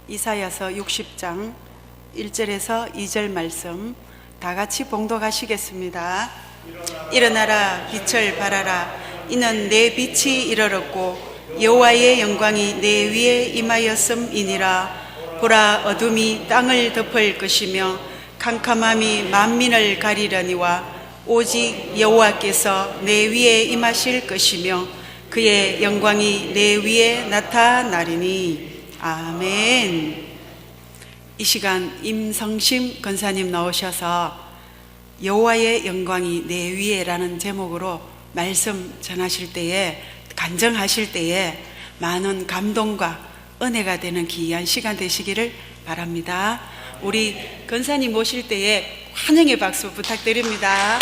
이사야서 60장 1절에서 2절 말씀 다 같이 봉독하시겠습니다. 일어나라, 빛을 발하라. 이는 내 빛이 이르렀고 여호와의 영광이 내 위에 임하였음이니라. 보라, 어둠이 땅을 덮을 것이며 캄캄함이 만민을 가리려니와 오직 여호와께서 내 위에 임하실 것이며 그의 영광이 내 위에 나타나리니. 아멘. 이 시간 임성심 권사님 나오셔서 여호와의 영광이 내 위에라는 제목으로 말씀 전하실 때에, 간증하실 때에 많은 감동과 은혜가 되는 귀한 시간 되시기를 바랍니다. 우리 권사님 모실 때에 환영의 박수 부탁드립니다.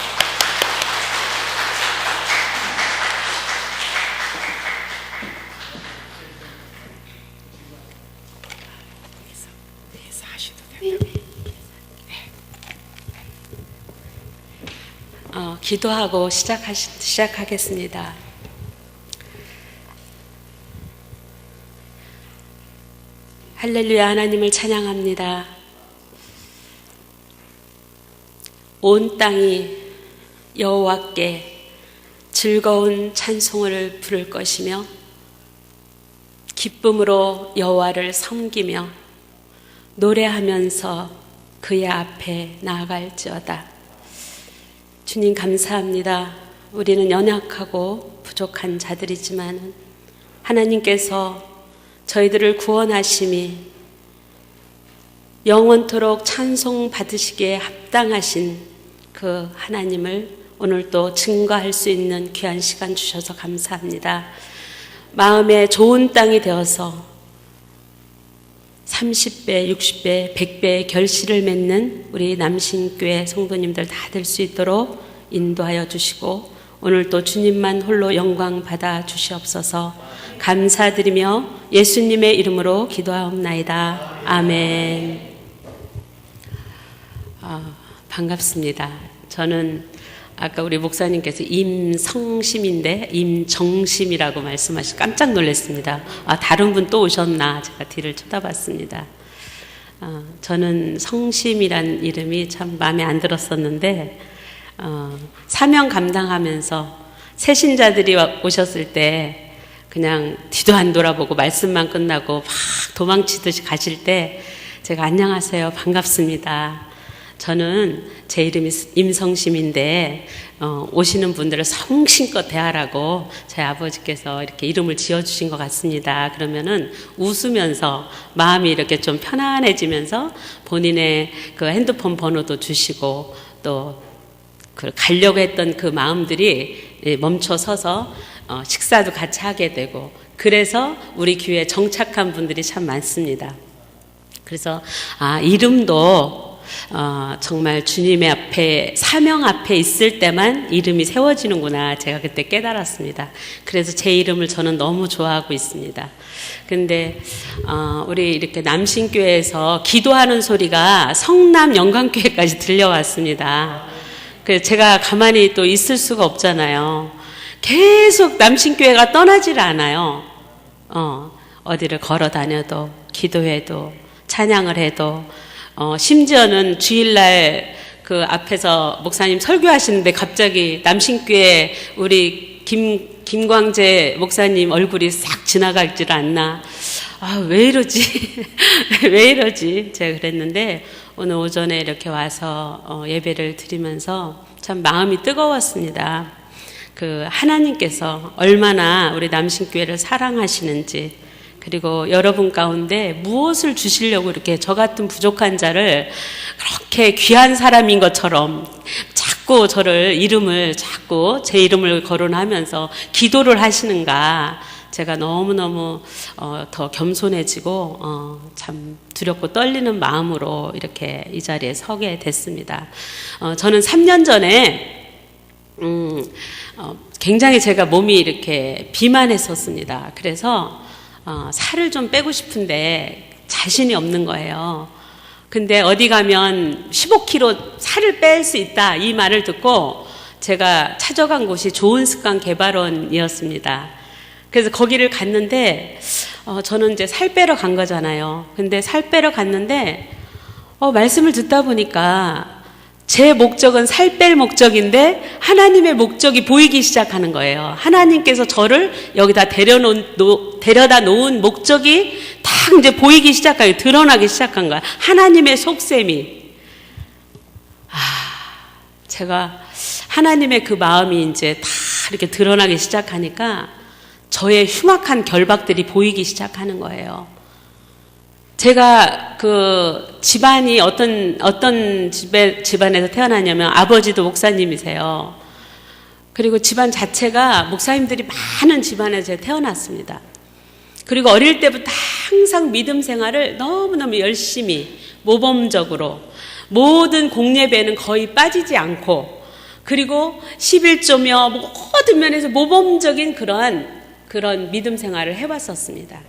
기도하고 시작하겠습니다. 할렐루야, 하나님을 찬양합니다. 온 땅이 여호와께 즐거운 찬송을 부를 것이며 기쁨으로 여호와를 섬기며 노래하면서 그의 앞에 나아갈지어다. 주님 감사합니다. 우리는 연약하고 부족한 자들이지만 하나님께서 저희들을 구원하심이 영원토록 찬송 받으시기에 합당하신 그 하나님을 오늘 또 증거할 수 있는 귀한 시간 주셔서 감사합니다. 마음에 좋은 땅이 되어서 30배, 60배, 100배의 결실을 맺는 우리 남신교회 성도님들 다 될 수 있도록 인도하여 주시고 오늘 또 주님만 홀로 영광 받아 주시옵소서. 감사드리며 예수님의 이름으로 기도하옵나이다. 아멘. 반갑습니다. 저는 아까 우리 목사님께서 임성심인데 임정심이라고 말씀하시 깜짝 놀랐습니다. 다른 분 또 오셨나 제가 뒤를 쳐다봤습니다. 저는 성심이란 이름이 참 마음에 안 들었었는데 사명 감당하면서 새신자들이 오셨을 때 그냥 뒤도 안 돌아보고 말씀만 끝나고 막 도망치듯이 가실 때 제가 안녕하세요, 반갑습니다. 저는 제 이름이 임성심인데 오시는 분들을 성심껏 대하라고 저희 아버지께서 이렇게 이름을 지어주신 것 같습니다. 그러면은 웃으면서 마음이 이렇게 좀 편안해지면서 본인의 그 핸드폰 번호도 주시고 또 그 가려고 했던 그 마음들이 멈춰 서서 식사도 같이 하게 되고, 그래서 우리 교회에 정착한 분들이 참 많습니다. 그래서 이름도 정말 주님의 앞에, 사명 앞에 있을 때만 이름이 세워지는구나 제가 그때 깨달았습니다. 그래서 제 이름을 저는 너무 좋아하고 있습니다. 근데 우리 이렇게 남신교회에서 기도하는 소리가 성남 영광교회까지 들려왔습니다. 그래서 제가 가만히 또 있을 수가 없잖아요. 계속 남신교회가 떠나질 않아요. 어디를 걸어 다녀도, 기도해도, 찬양을 해도, 심지어는 주일날 그 앞에서 목사님 설교하시는데 갑자기 남신교회 우리 김광재 목사님 얼굴이 싹 지나갈지를 않나. 왜 이러지? 왜 이러지? 제가 그랬는데 오늘 오전에 이렇게 와서 예배를 드리면서 참 마음이 뜨거웠습니다. 그 하나님께서 얼마나 우리 남신교회를 사랑하시는지, 그리고 여러분 가운데 무엇을 주시려고 이렇게 저 같은 부족한 자를 그렇게 귀한 사람인 것처럼 자꾸 이름을 자꾸 제 이름을 거론하면서 기도를 하시는가, 제가 너무너무 더 겸손해지고 참 두렵고 떨리는 마음으로 이렇게 이 자리에 서게 됐습니다. 저는 3년 전에 굉장히 제가 몸이 이렇게 비만했었습니다. 그래서 살을 좀 빼고 싶은데 자신이 없는 거예요. 근데 어디 가면 15kg 살을 뺄 수 있다 이 말을 듣고 제가 찾아간 곳이 좋은 습관 개발원이었습니다. 그래서 거기를 갔는데 저는 이제 살 빼러 간 거잖아요. 근데 살 빼러 갔는데 말씀을 듣다 보니까 제 목적은 살 뺄 목적인데 하나님의 목적이 보이기 시작하는 거예요. 하나님께서 저를 여기다 데려다 놓은 목적이 딱 이제 보이기 시작하고 드러나기 시작한 거예요. 하나님의 속셈이. 제가 하나님의 그 마음이 이제 다 이렇게 드러나기 시작하니까 저의 흉악한 결박들이 보이기 시작하는 거예요. 제가 그 집안이 어떤 집안에서 태어나냐면 아버지도 목사님이세요. 그리고 집안 자체가 목사님들이 많은 집안에서 제가 태어났습니다. 그리고 어릴 때부터 항상 믿음 생활을 너무너무 열심히 모범적으로 모든 공예배는 거의 빠지지 않고 그리고 11조며 모든 면에서 모범적인 그런 믿음 생활을 해왔었습니다.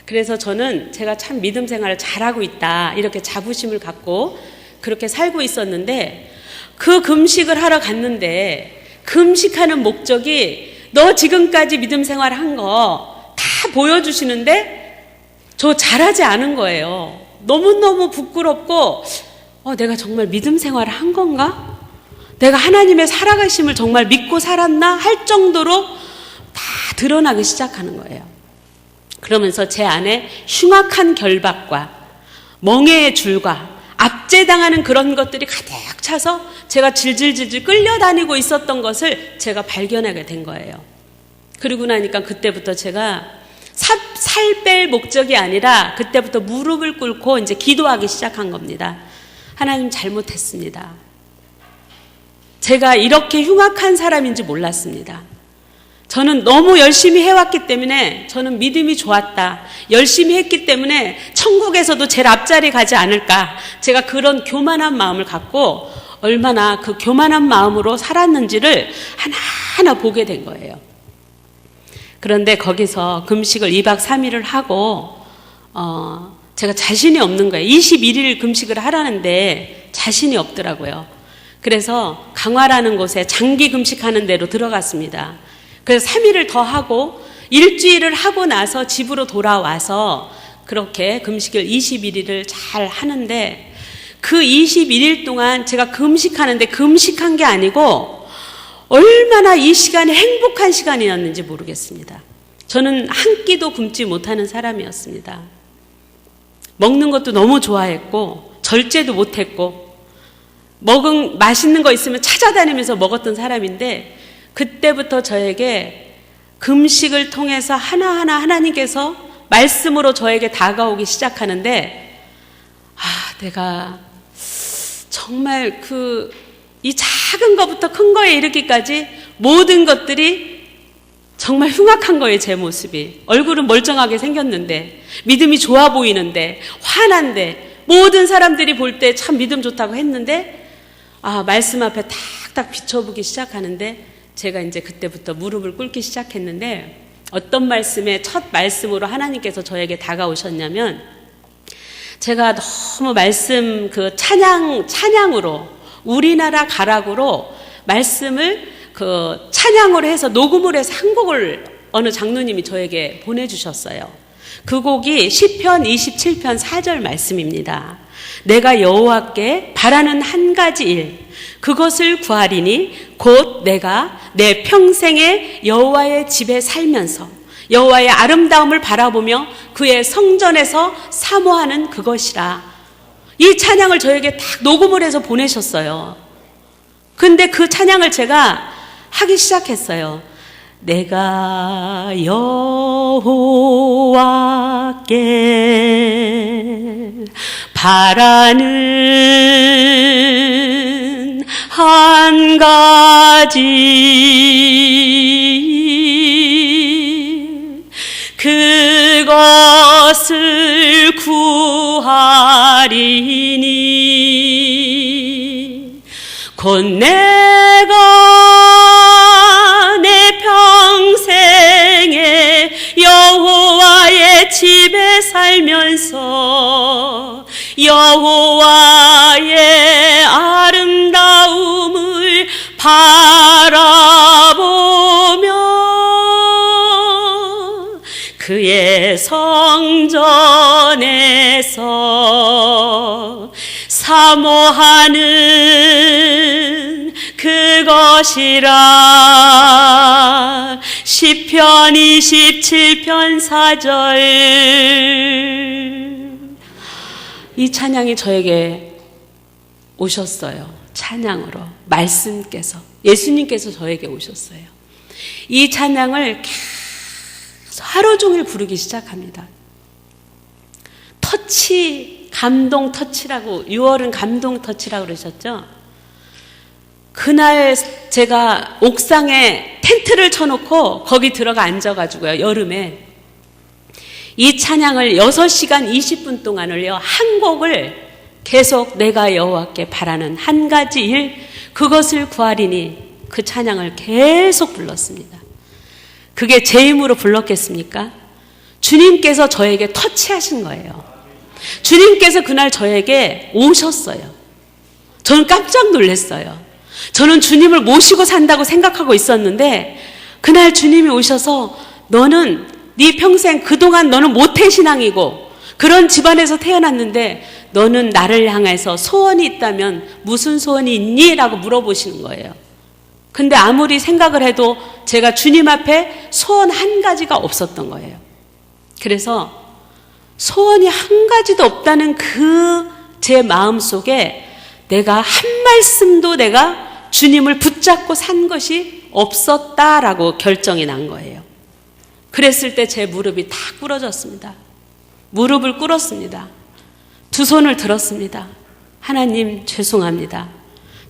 그래서 저는 제가 참 믿음 생활을 잘하고 있다 이렇게 자부심을 갖고 그렇게 살고 있었는데 그 금식을 하러 갔는데 금식하는 목적이 너 지금까지 믿음 생활 한 거 다 보여주시는데 저 잘하지 않은 거예요. 너무너무 부끄럽고 내가 정말 믿음 생활을 한 건가? 내가 하나님의 살아가심을 정말 믿고 살았나? 할 정도로 다 드러나기 시작하는 거예요. 그러면서 제 안에 흉악한 결박과 멍해의 줄과 압제당하는 그런 것들이 가득 차서 제가 질질질질 끌려다니고 있었던 것을 제가 발견하게 된 거예요. 그러고 나니까 그때부터 제가 살 뺄 목적이 아니라 그때부터 무릎을 꿇고 이제 기도하기 시작한 겁니다. 하나님 잘못했습니다. 제가 이렇게 흉악한 사람인지 몰랐습니다. 저는 너무 열심히 해왔기 때문에 저는 믿음이 좋았다. 열심히 했기 때문에 천국에서도 제일 앞자리 가지 않을까. 제가 그런 교만한 마음을 갖고 얼마나 그 교만한 마음으로 살았는지를 하나하나 보게 된 거예요. 그런데 거기서 금식을 2박 3일을 하고 제가 자신이 없는 거예요. 21일 금식을 하라는데 자신이 없더라고요. 그래서 강화라는 곳에 장기 금식하는 데로 들어갔습니다. 그래서 3일을 더 하고 일주일을 하고 나서 집으로 돌아와서 그렇게 금식을 21일을 잘 하는데 그 21일 동안 제가 금식하는데 금식한 게 아니고 얼마나 이 시간이 행복한 시간이었는지 모르겠습니다. 저는 한 끼도 굶지 못하는 사람이었습니다. 먹는 것도 너무 좋아했고 절제도 못했고 맛있는 거 있으면 찾아다니면서 먹었던 사람인데 그때부터 저에게 금식을 통해서 하나하나 하나님께서 말씀으로 저에게 다가오기 시작하는데 내가 정말 이 작은 것부터 큰 거에 이르기까지 모든 것들이 정말 흉악한 거예요. 제 모습이. 얼굴은 멀쩡하게 생겼는데 믿음이 좋아 보이는데 화난데 모든 사람들이 볼 때 참 믿음 좋다고 했는데 말씀 앞에 탁탁 비춰보기 시작하는데 제가 이제 그때부터 무릎을 꿇기 시작했는데 어떤 첫 말씀으로 하나님께서 저에게 다가오셨냐면 제가 너무 말씀 찬양으로 우리나라 가락으로 말씀을 찬양으로 해서 녹음을 해서 한 곡을 어느 장로님이 저에게 보내주셨어요. 그 곡이 시편 27편 4절 말씀입니다. 내가 여호와께 바라는 한 가지 일 그것을 구하리니 곧 내가 내 평생에 여호와의 집에 살면서 여호와의 아름다움을 바라보며 그의 성전에서 사모하는 그것이라. 이 찬양을 저에게 딱 녹음을 해서 보내셨어요. 근데 그 찬양을 제가 하기 시작했어요. 내가 여호와께 바라는 한 가지 그것을 구하리니 곧 내가 내 평생에 여호와의 집에 살면서 여호와의 아름다움을 바라보며 그의 성 주님께서 사모하는 그것이라. 시편 27편 4절. 이 찬양이 저에게 오셨어요. 찬양으로 말씀께서, 예수님께서 저에게 오셨어요. 이 찬양을 계속 하루 종일 부르기 시작합니다. 터치, 감동 터치라고, 6월은 감동 터치라고 그러셨죠? 그날 제가 옥상에 텐트를 쳐놓고 거기 들어가 앉아가지고요, 여름에 이 찬양을 6시간 20분 동안을요, 한 곡을 계속 내가 여호와께 바라는 한 가지 일, 그것을 구하리니, 그 찬양을 계속 불렀습니다. 그게 제 힘으로 불렀겠습니까? 주님께서 저에게 터치하신 거예요. 주님께서 그날 저에게 오셨어요. 저는 깜짝 놀랐어요. 저는 주님을 모시고 산다고 생각하고 있었는데 그날 주님이 오셔서 너는 네 평생 그동안 너는 모태신앙이고 그런 집안에서 태어났는데 너는 나를 향해서 소원이 있다면 무슨 소원이 있니? 라고 물어보시는 거예요. 근데 아무리 생각을 해도 제가 주님 앞에 소원 한 가지가 없었던 거예요. 그래서 소원이 한 가지도 없다는 그 제 마음 속에 내가 한 말씀도 내가 주님을 붙잡고 산 것이 없었다라고 결정이 난 거예요. 그랬을 때 제 무릎이 다 꿇어졌습니다. 무릎을 꿇었습니다. 두 손을 들었습니다. 하나님 죄송합니다.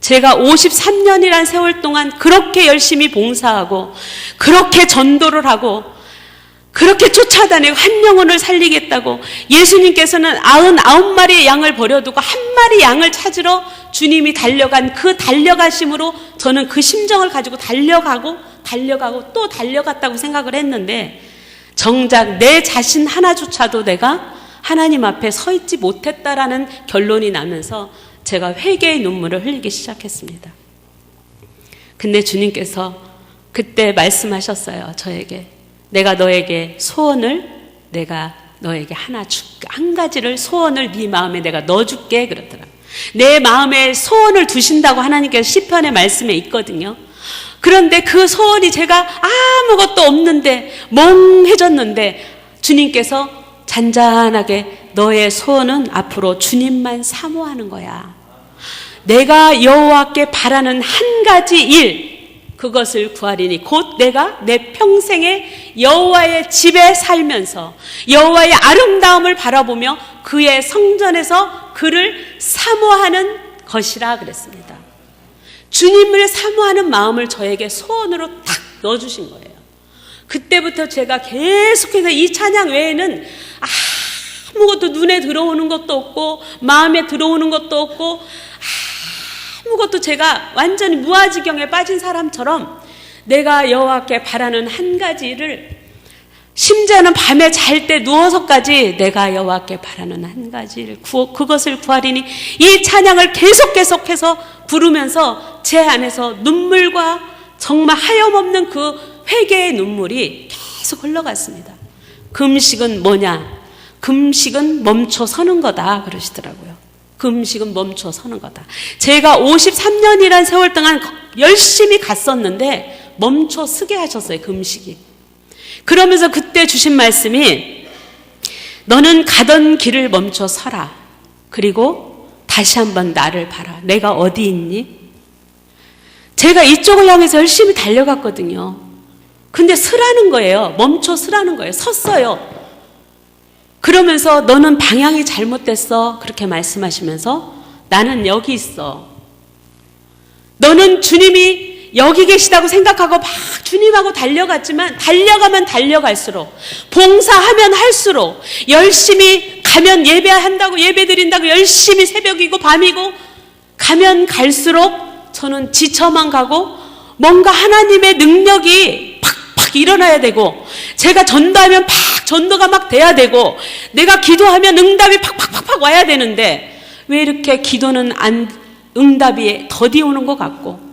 제가 53년이란 세월 동안 그렇게 열심히 봉사하고 그렇게 전도를 하고 그렇게 쫓아다니고 한 영혼을 살리겠다고 예수님께서는 99마리의 양을 버려두고 한 마리 양을 찾으러 주님이 달려간 그 달려가심으로 저는 그 심정을 가지고 달려가고 또 달려갔다고 생각을 했는데 정작 내 자신 하나조차도 내가 하나님 앞에 서 있지 못했다라는 결론이 나면서 제가 회개의 눈물을 흘리기 시작했습니다. 근데 주님께서 그때 말씀하셨어요. 저에게 내가 너에게 소원을 내가 너에게 하나 줄게. 한 가지를 소원을 네 마음에 내가 넣어줄게 그러더라고요. 내 마음에 소원을 두신다고 하나님께서 시편의 말씀에 있거든요. 그런데 그 소원이 제가 아무것도 없는데 멍해졌는데 주님께서 잔잔하게 너의 소원은 앞으로 주님만 사모하는 거야. 내가 여호와께 바라는 한 가지 일, 그것을 구하리니 곧 내가 내 평생에 여호와의 집에 살면서 여호와의 아름다움을 바라보며 그의 성전에서 그를 사모하는 것이라 그랬습니다. 주님을 사모하는 마음을 저에게 소원으로 탁 넣어주신 거예요. 그때부터 제가 계속해서 이 찬양 외에는 아무것도 눈에 들어오는 것도 없고 마음에 들어오는 것도 없고 아무것도 제가 완전히 무아지경에 빠진 사람처럼 내가 여호와께 바라는 한 가지를 심지어는 밤에 잘 때 누워서까지 내가 여호와께 바라는 한 가지를 그것을 구하리니 이 찬양을 계속해서 부르면서 제 안에서 눈물과 정말 하염없는 그 회개의 눈물이 계속 흘러갔습니다. 금식은 뭐냐? 금식은 멈춰 서는 거다 그러시더라고요. 금식은 멈춰 서는 거다. 제가 53년이란 세월 동안 열심히 갔었는데 멈춰 서게 하셨어요. 금식이. 그러면서 그때 주신 말씀이 너는 가던 길을 멈춰 서라. 그리고 다시 한번 나를 봐라. 내가 어디 있니? 제가 이쪽을 향해서 열심히 달려갔거든요. 근데 서라는 거예요. 멈춰 서라는 거예요. 섰어요. 그러면서 너는 방향이 잘못됐어. 그렇게 말씀하시면서 나는 여기 있어. 너는 주님이 여기 계시다고 생각하고 막 주님하고 달려갔지만 달려가면 달려갈수록 봉사하면 할수록 열심히 가면 예배한다고 예배드린다고 열심히 새벽이고 밤이고 가면 갈수록 저는 지쳐만 가고 뭔가 하나님의 능력이 팍팍 일어나야 되고 제가 전도하면 전도가 막 돼야 되고 내가 기도하면 응답이 팍팍팍팍 와야 되는데 왜 이렇게 기도는 응답이 더디 오는 것 같고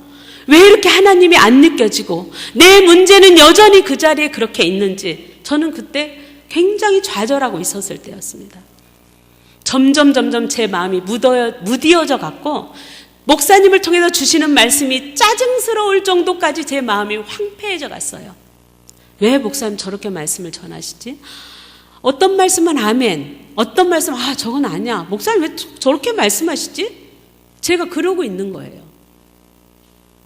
왜 이렇게 하나님이 안 느껴지고 내 문제는 여전히 그 자리에 그렇게 있는지 저는 그때 굉장히 좌절하고 있었을 때였습니다. 점점 제 마음이 무디어져 갔고 목사님을 통해서 주시는 말씀이 짜증스러울 정도까지 제 마음이 황폐해져 갔어요. 왜 목사님 저렇게 말씀을 전하시지? 어떤 말씀은 아멘, 어떤 말씀은 저건 아니야. 목사님 왜 저렇게 말씀하시지? 제가 그러고 있는 거예요.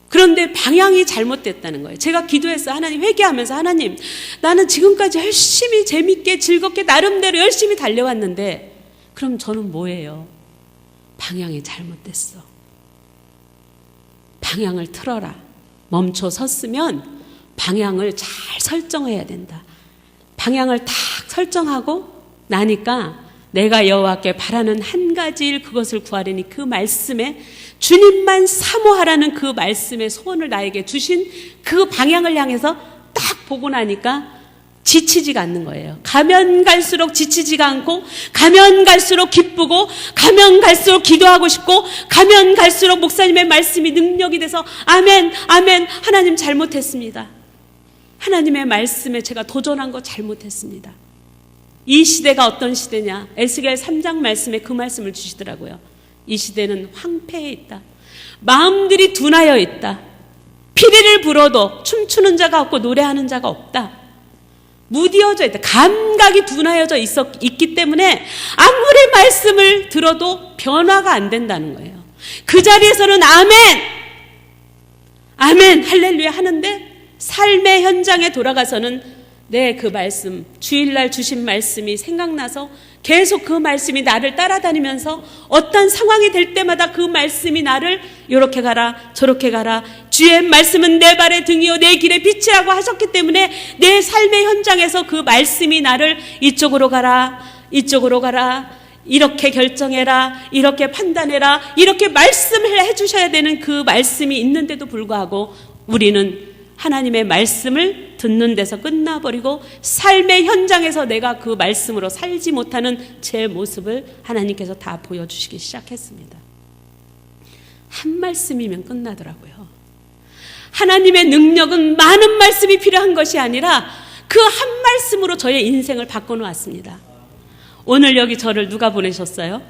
그런데 방향이 잘못됐다는 거예요. 제가 기도해서 하나님 회개하면서 하나님 나는 지금까지 열심히 재밌게 즐겁게 나름대로 열심히 달려왔는데 그럼 저는 뭐예요? 방향이 잘못됐어. 방향을 틀어라. 멈춰 섰으면 방향을 잘 설정해야 된다. 방향을 딱 설정하고 나니까 내가 여호와께 바라는 한 가지 일 그것을 구하려니 그 말씀에 주님만 사모하라는 그 말씀의 소원을 나에게 주신 그 방향을 향해서 딱 보고 나니까 지치지가 않는 거예요. 가면 갈수록 지치지가 않고 가면 갈수록 기쁘고 가면 갈수록 기도하고 싶고 가면 갈수록 목사님의 말씀이 능력이 돼서 아멘 아멘 하나님 잘못했습니다. 하나님의 말씀에 제가 도전한 거 잘못했습니다. 이 시대가 어떤 시대냐? 에스겔 3장 말씀에 그 말씀을 주시더라고요. 이 시대는 황폐해 있다. 마음들이 둔하여 있다. 피리를 불어도 춤추는 자가 없고 노래하는 자가 없다. 무디어져 있다. 감각이 둔하여져 있기 때문에 아무리 말씀을 들어도 변화가 안 된다는 거예요. 그 자리에서는 아멘! 아멘! 할렐루야 하는데 삶의 현장에 돌아가서는 그 말씀, 주일날 주신 말씀이 생각나서 계속 그 말씀이 나를 따라다니면서 어떤 상황이 될 때마다 그 말씀이 나를 이렇게 가라 저렇게 가라 주의 말씀은 내 발의 등이요 내 길의 빛이라고 하셨기 때문에 내 삶의 현장에서 그 말씀이 나를 이쪽으로 가라 이쪽으로 가라 이렇게 결정해라 이렇게 판단해라 이렇게 말씀을 해주셔야 되는 그 말씀이 있는데도 불구하고 우리는 하나님의 말씀을 듣는 데서 끝나버리고 삶의 현장에서 내가 그 말씀으로 살지 못하는 제 모습을 하나님께서 다 보여주시기 시작했습니다. 한 말씀이면 끝나더라고요. 하나님의 능력은 많은 말씀이 필요한 것이 아니라 그 한 말씀으로 저의 인생을 바꿔놓았습니다. 오늘 여기 저를 누가 보내셨어요?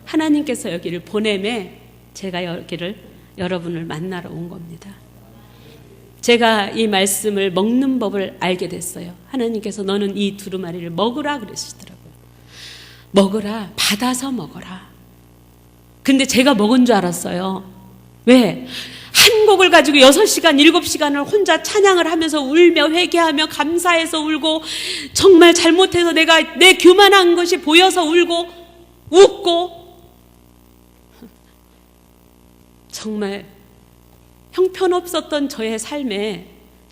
하나님께서 여기를 보내매 제가 여기를 여러분을 만나러 온 겁니다. 제가 이 말씀을 먹는 법을 알게 됐어요. 하나님께서 너는 이 두루마리를 먹으라 그러시더라고요. 먹으라, 받아서 먹어라. 근데 제가 먹은 줄 알았어요. 왜? 한 곡을 가지고 6시간, 7시간을 혼자 찬양을 하면서 울며 회개하며 감사해서 울고 정말 잘못해서 내가 내 교만한 것이 보여서 울고 웃고 정말 형편없었던 저의 삶에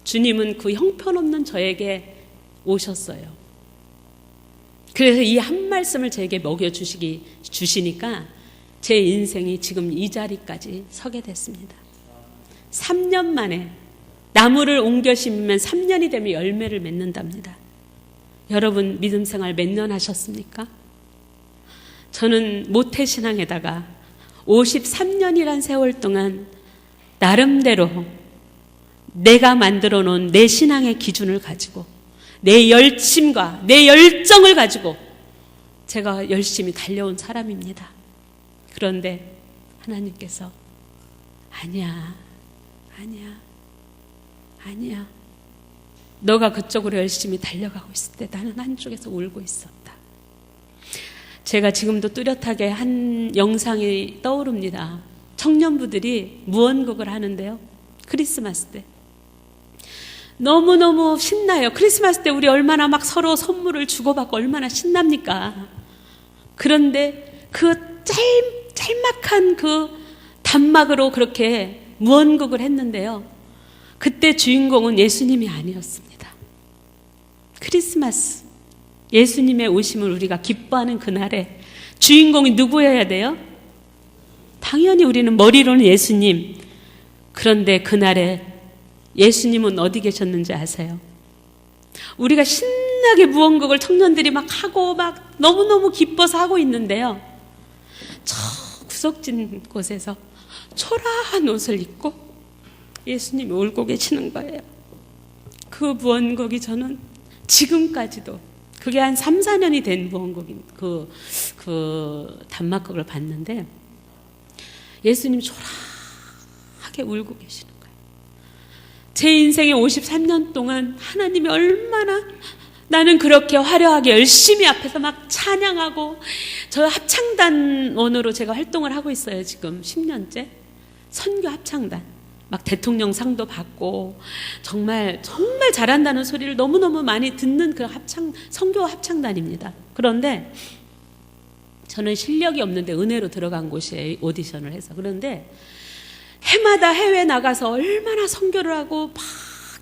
주님은 그 형편없는 저에게 오셨어요. 그래서 이 한 말씀을 제게 주시니까 제 인생이 지금 이 자리까지 서게 됐습니다. 3년 만에 나무를 옮겨 심으면 3년이 되면 열매를 맺는답니다. 여러분 믿음 생활 몇 년 하셨습니까? 저는 모태신앙에다가 53년이란 세월 동안 나름대로 내가 만들어 놓은 내 신앙의 기준을 가지고 내 열심과 내 열정을 가지고 제가 열심히 달려온 사람입니다. 그런데 하나님께서 아니야 너가 그쪽으로 열심히 달려가고 있을 때 나는 한쪽에서 울고 있었다. 제가 지금도 뚜렷하게 한 영상이 떠오릅니다. 청년부들이 무언곡을 하는데요. 크리스마스 때. 너무너무 신나요. 크리스마스 때 우리 얼마나 막 서로 선물을 주고받고 얼마나 신납니까? 그런데 그 짤막한 그 단막으로 그렇게 무언곡을 했는데요. 그때 주인공은 예수님이 아니었습니다. 크리스마스, 예수님의 오심을 우리가 기뻐하는 그날에 주인공이 누구여야 돼요? 당연히 우리는 머리로는 예수님. 그런데 그날에 예수님은 어디 계셨는지 아세요? 우리가 신나게 무언곡을 청년들이 막 하고 막 너무너무 기뻐서 하고 있는데요. 저 구석진 곳에서 초라한 옷을 입고 예수님이 울고 계시는 거예요. 그 무언곡이 저는 지금까지도 그게 한 3, 4년이 된 무언곡인 그 그 단막극을 봤는데 예수님 초라하게 울고 계시는 거예요. 제 인생의 53년 동안 하나님이 얼마나 나는 그렇게 화려하게 열심히 앞에서 막 찬양하고, 저 합창단원으로 제가 활동을 하고 있어요. 지금 10년째. 선교 합창단. 막 대통령 상도 받고 정말 잘한다는 소리를 너무너무 많이 듣는 그 선교 합창단입니다. 그런데 저는 실력이 없는데 은혜로 들어간 곳에 오디션을 해서, 그런데 해마다 해외 나가서 얼마나 선교를 하고 막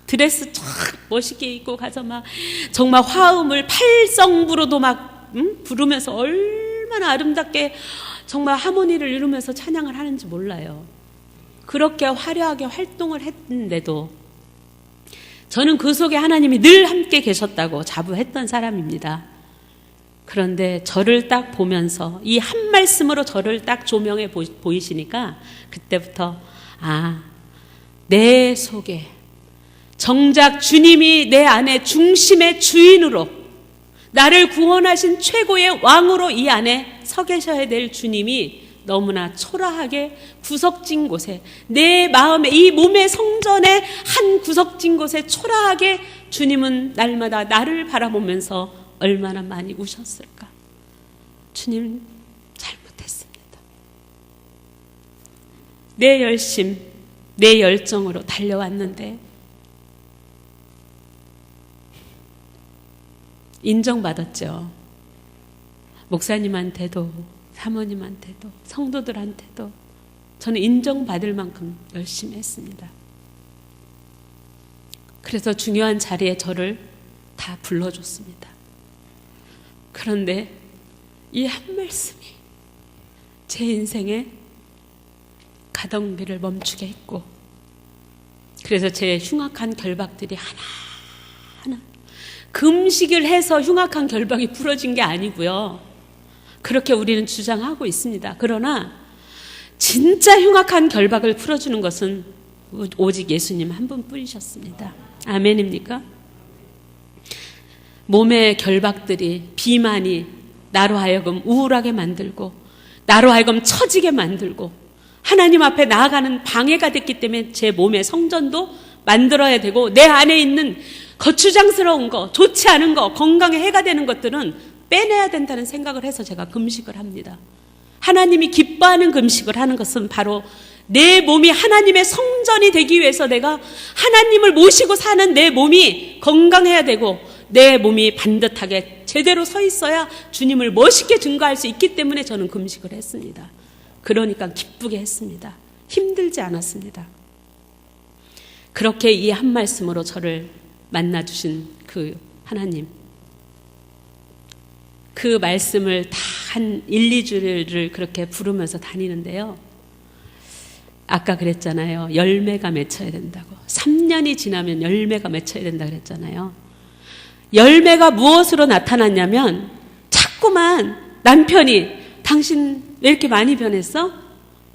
드레스 쫙 멋있게 입고 가서 막 정말 화음을 팔성부로도 막 부르면서 얼마나 아름답게 정말 하모니를 이루면서 찬양을 하는지 몰라요. 그렇게 화려하게 활동을 했는데도 저는 그 속에 하나님이 늘 함께 계셨다고 자부했던 사람입니다. 그런데 저를 딱 보면서 이 한 말씀으로 저를 딱 조명해 보이시니까 그때부터 내 속에 정작 주님이 내 안에 중심의 주인으로, 나를 구원하신 최고의 왕으로 이 안에 서 계셔야 될 주님이 너무나 초라하게 구석진 곳에, 내 마음의 이 몸의 성전의 한 구석진 곳에 초라하게 주님은 날마다 나를 바라보면서 얼마나 많이 우셨을까. 주님, 잘못했습니다. 내 열심, 내 열정으로 달려왔는데 인정받았죠. 목사님한테도 사모님한테도 성도들한테도 저는 인정받을 만큼 열심히 했습니다. 그래서 중요한 자리에 저를 다 불러줬습니다. 그런데 이 한 말씀이 제 인생의 가동비를 멈추게 했고, 그래서 제 흉악한 결박들이 하나하나, 금식을 해서 흉악한 결박이 풀어진 게 아니고요. 그렇게 우리는 주장하고 있습니다. 그러나 진짜 흉악한 결박을 풀어주는 것은 오직 예수님 한 분뿐이셨습니다. 아멘입니까? 몸의 결박들이, 비만이 나로 하여금 우울하게 만들고, 나로 하여금 처지게 만들고, 하나님 앞에 나아가는 방해가 됐기 때문에 제 몸의 성전도 만들어야 되고, 내 안에 있는 거추장스러운 거, 좋지 않은 거, 건강에 해가 되는 것들은 빼내야 된다는 생각을 해서 제가 금식을 합니다. 하나님이 기뻐하는 금식을 하는 것은 바로 내 몸이 하나님의 성전이 되기 위해서 내가 하나님을 모시고 사는 내 몸이 건강해야 되고, 내 몸이 반듯하게 제대로 서 있어야 주님을 멋있게 증거할 수 있기 때문에 저는 금식을 했습니다. 그러니까 기쁘게 했습니다. 힘들지 않았습니다. 그렇게 이 한 말씀으로 저를 만나주신 그 하나님, 그 말씀을 다 한 1, 2주를 그렇게 부르면서 다니는데요. 아까 그랬잖아요. 열매가 맺혀야 된다고. 3년이 지나면 열매가 맺혀야 된다 그랬잖아요. 열매가 무엇으로 나타났냐면, 자꾸만 남편이 당신 왜 이렇게 많이 변했어?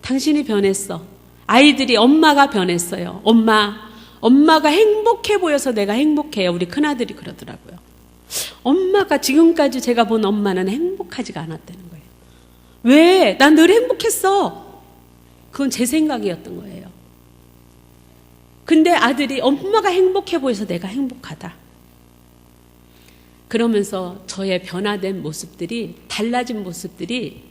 당신이 변했어. 아이들이 엄마가 변했어요. 엄마가 행복해 보여서 내가 행복해요. 우리 큰아들이 그러더라고요. 엄마가 지금까지 제가 본 엄마는 행복하지가 않았다는 거예요. 왜? 난 늘 행복했어. 그건 제 생각이었던 거예요. 근데 아들이 엄마가 행복해 보여서 내가 행복하다. 그러면서 저의 변화된 모습들이, 달라진 모습들이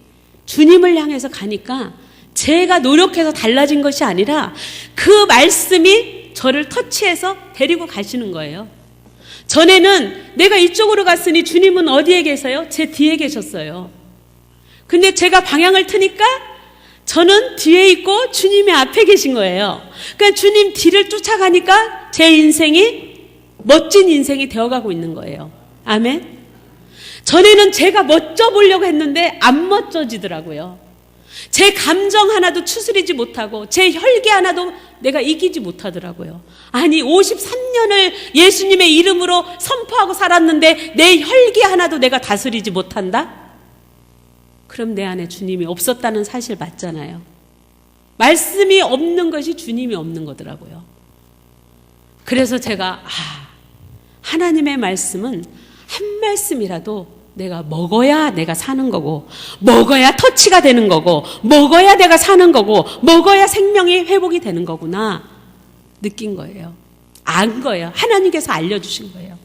주님을 향해서 가니까 제가 노력해서 달라진 것이 아니라 그 말씀이 저를 터치해서 데리고 가시는 거예요. 전에는 내가 이쪽으로 갔으니 주님은 어디에 계세요? 제 뒤에 계셨어요. 근데 제가 방향을 트니까 저는 뒤에 있고 주님이 앞에 계신 거예요. 그러니까 주님 뒤를 쫓아가니까 제 인생이 멋진 인생이 되어가고 있는 거예요. 아멘. 전에는 제가 멋져 보려고 했는데 안 멋져지더라고요. 제 감정 하나도 추스리지 못하고 제 혈기 하나도 내가 이기지 못하더라고요. 아니 53년을 예수님의 이름으로 선포하고 살았는데 내 혈기 하나도 내가 다스리지 못한다? 그럼 내 안에 주님이 없었다는 사실 맞잖아요. 말씀이 없는 것이 주님이 없는 거더라고요. 그래서 제가 하나님의 말씀은 한 말씀이라도 내가 먹어야 내가 사는 거고, 먹어야 터치가 되는 거고, 먹어야 내가 사는 거고, 먹어야 생명이 회복이 되는 거구나 느낀 거예요. 안 거예요. 하나님께서 알려주신 거예요.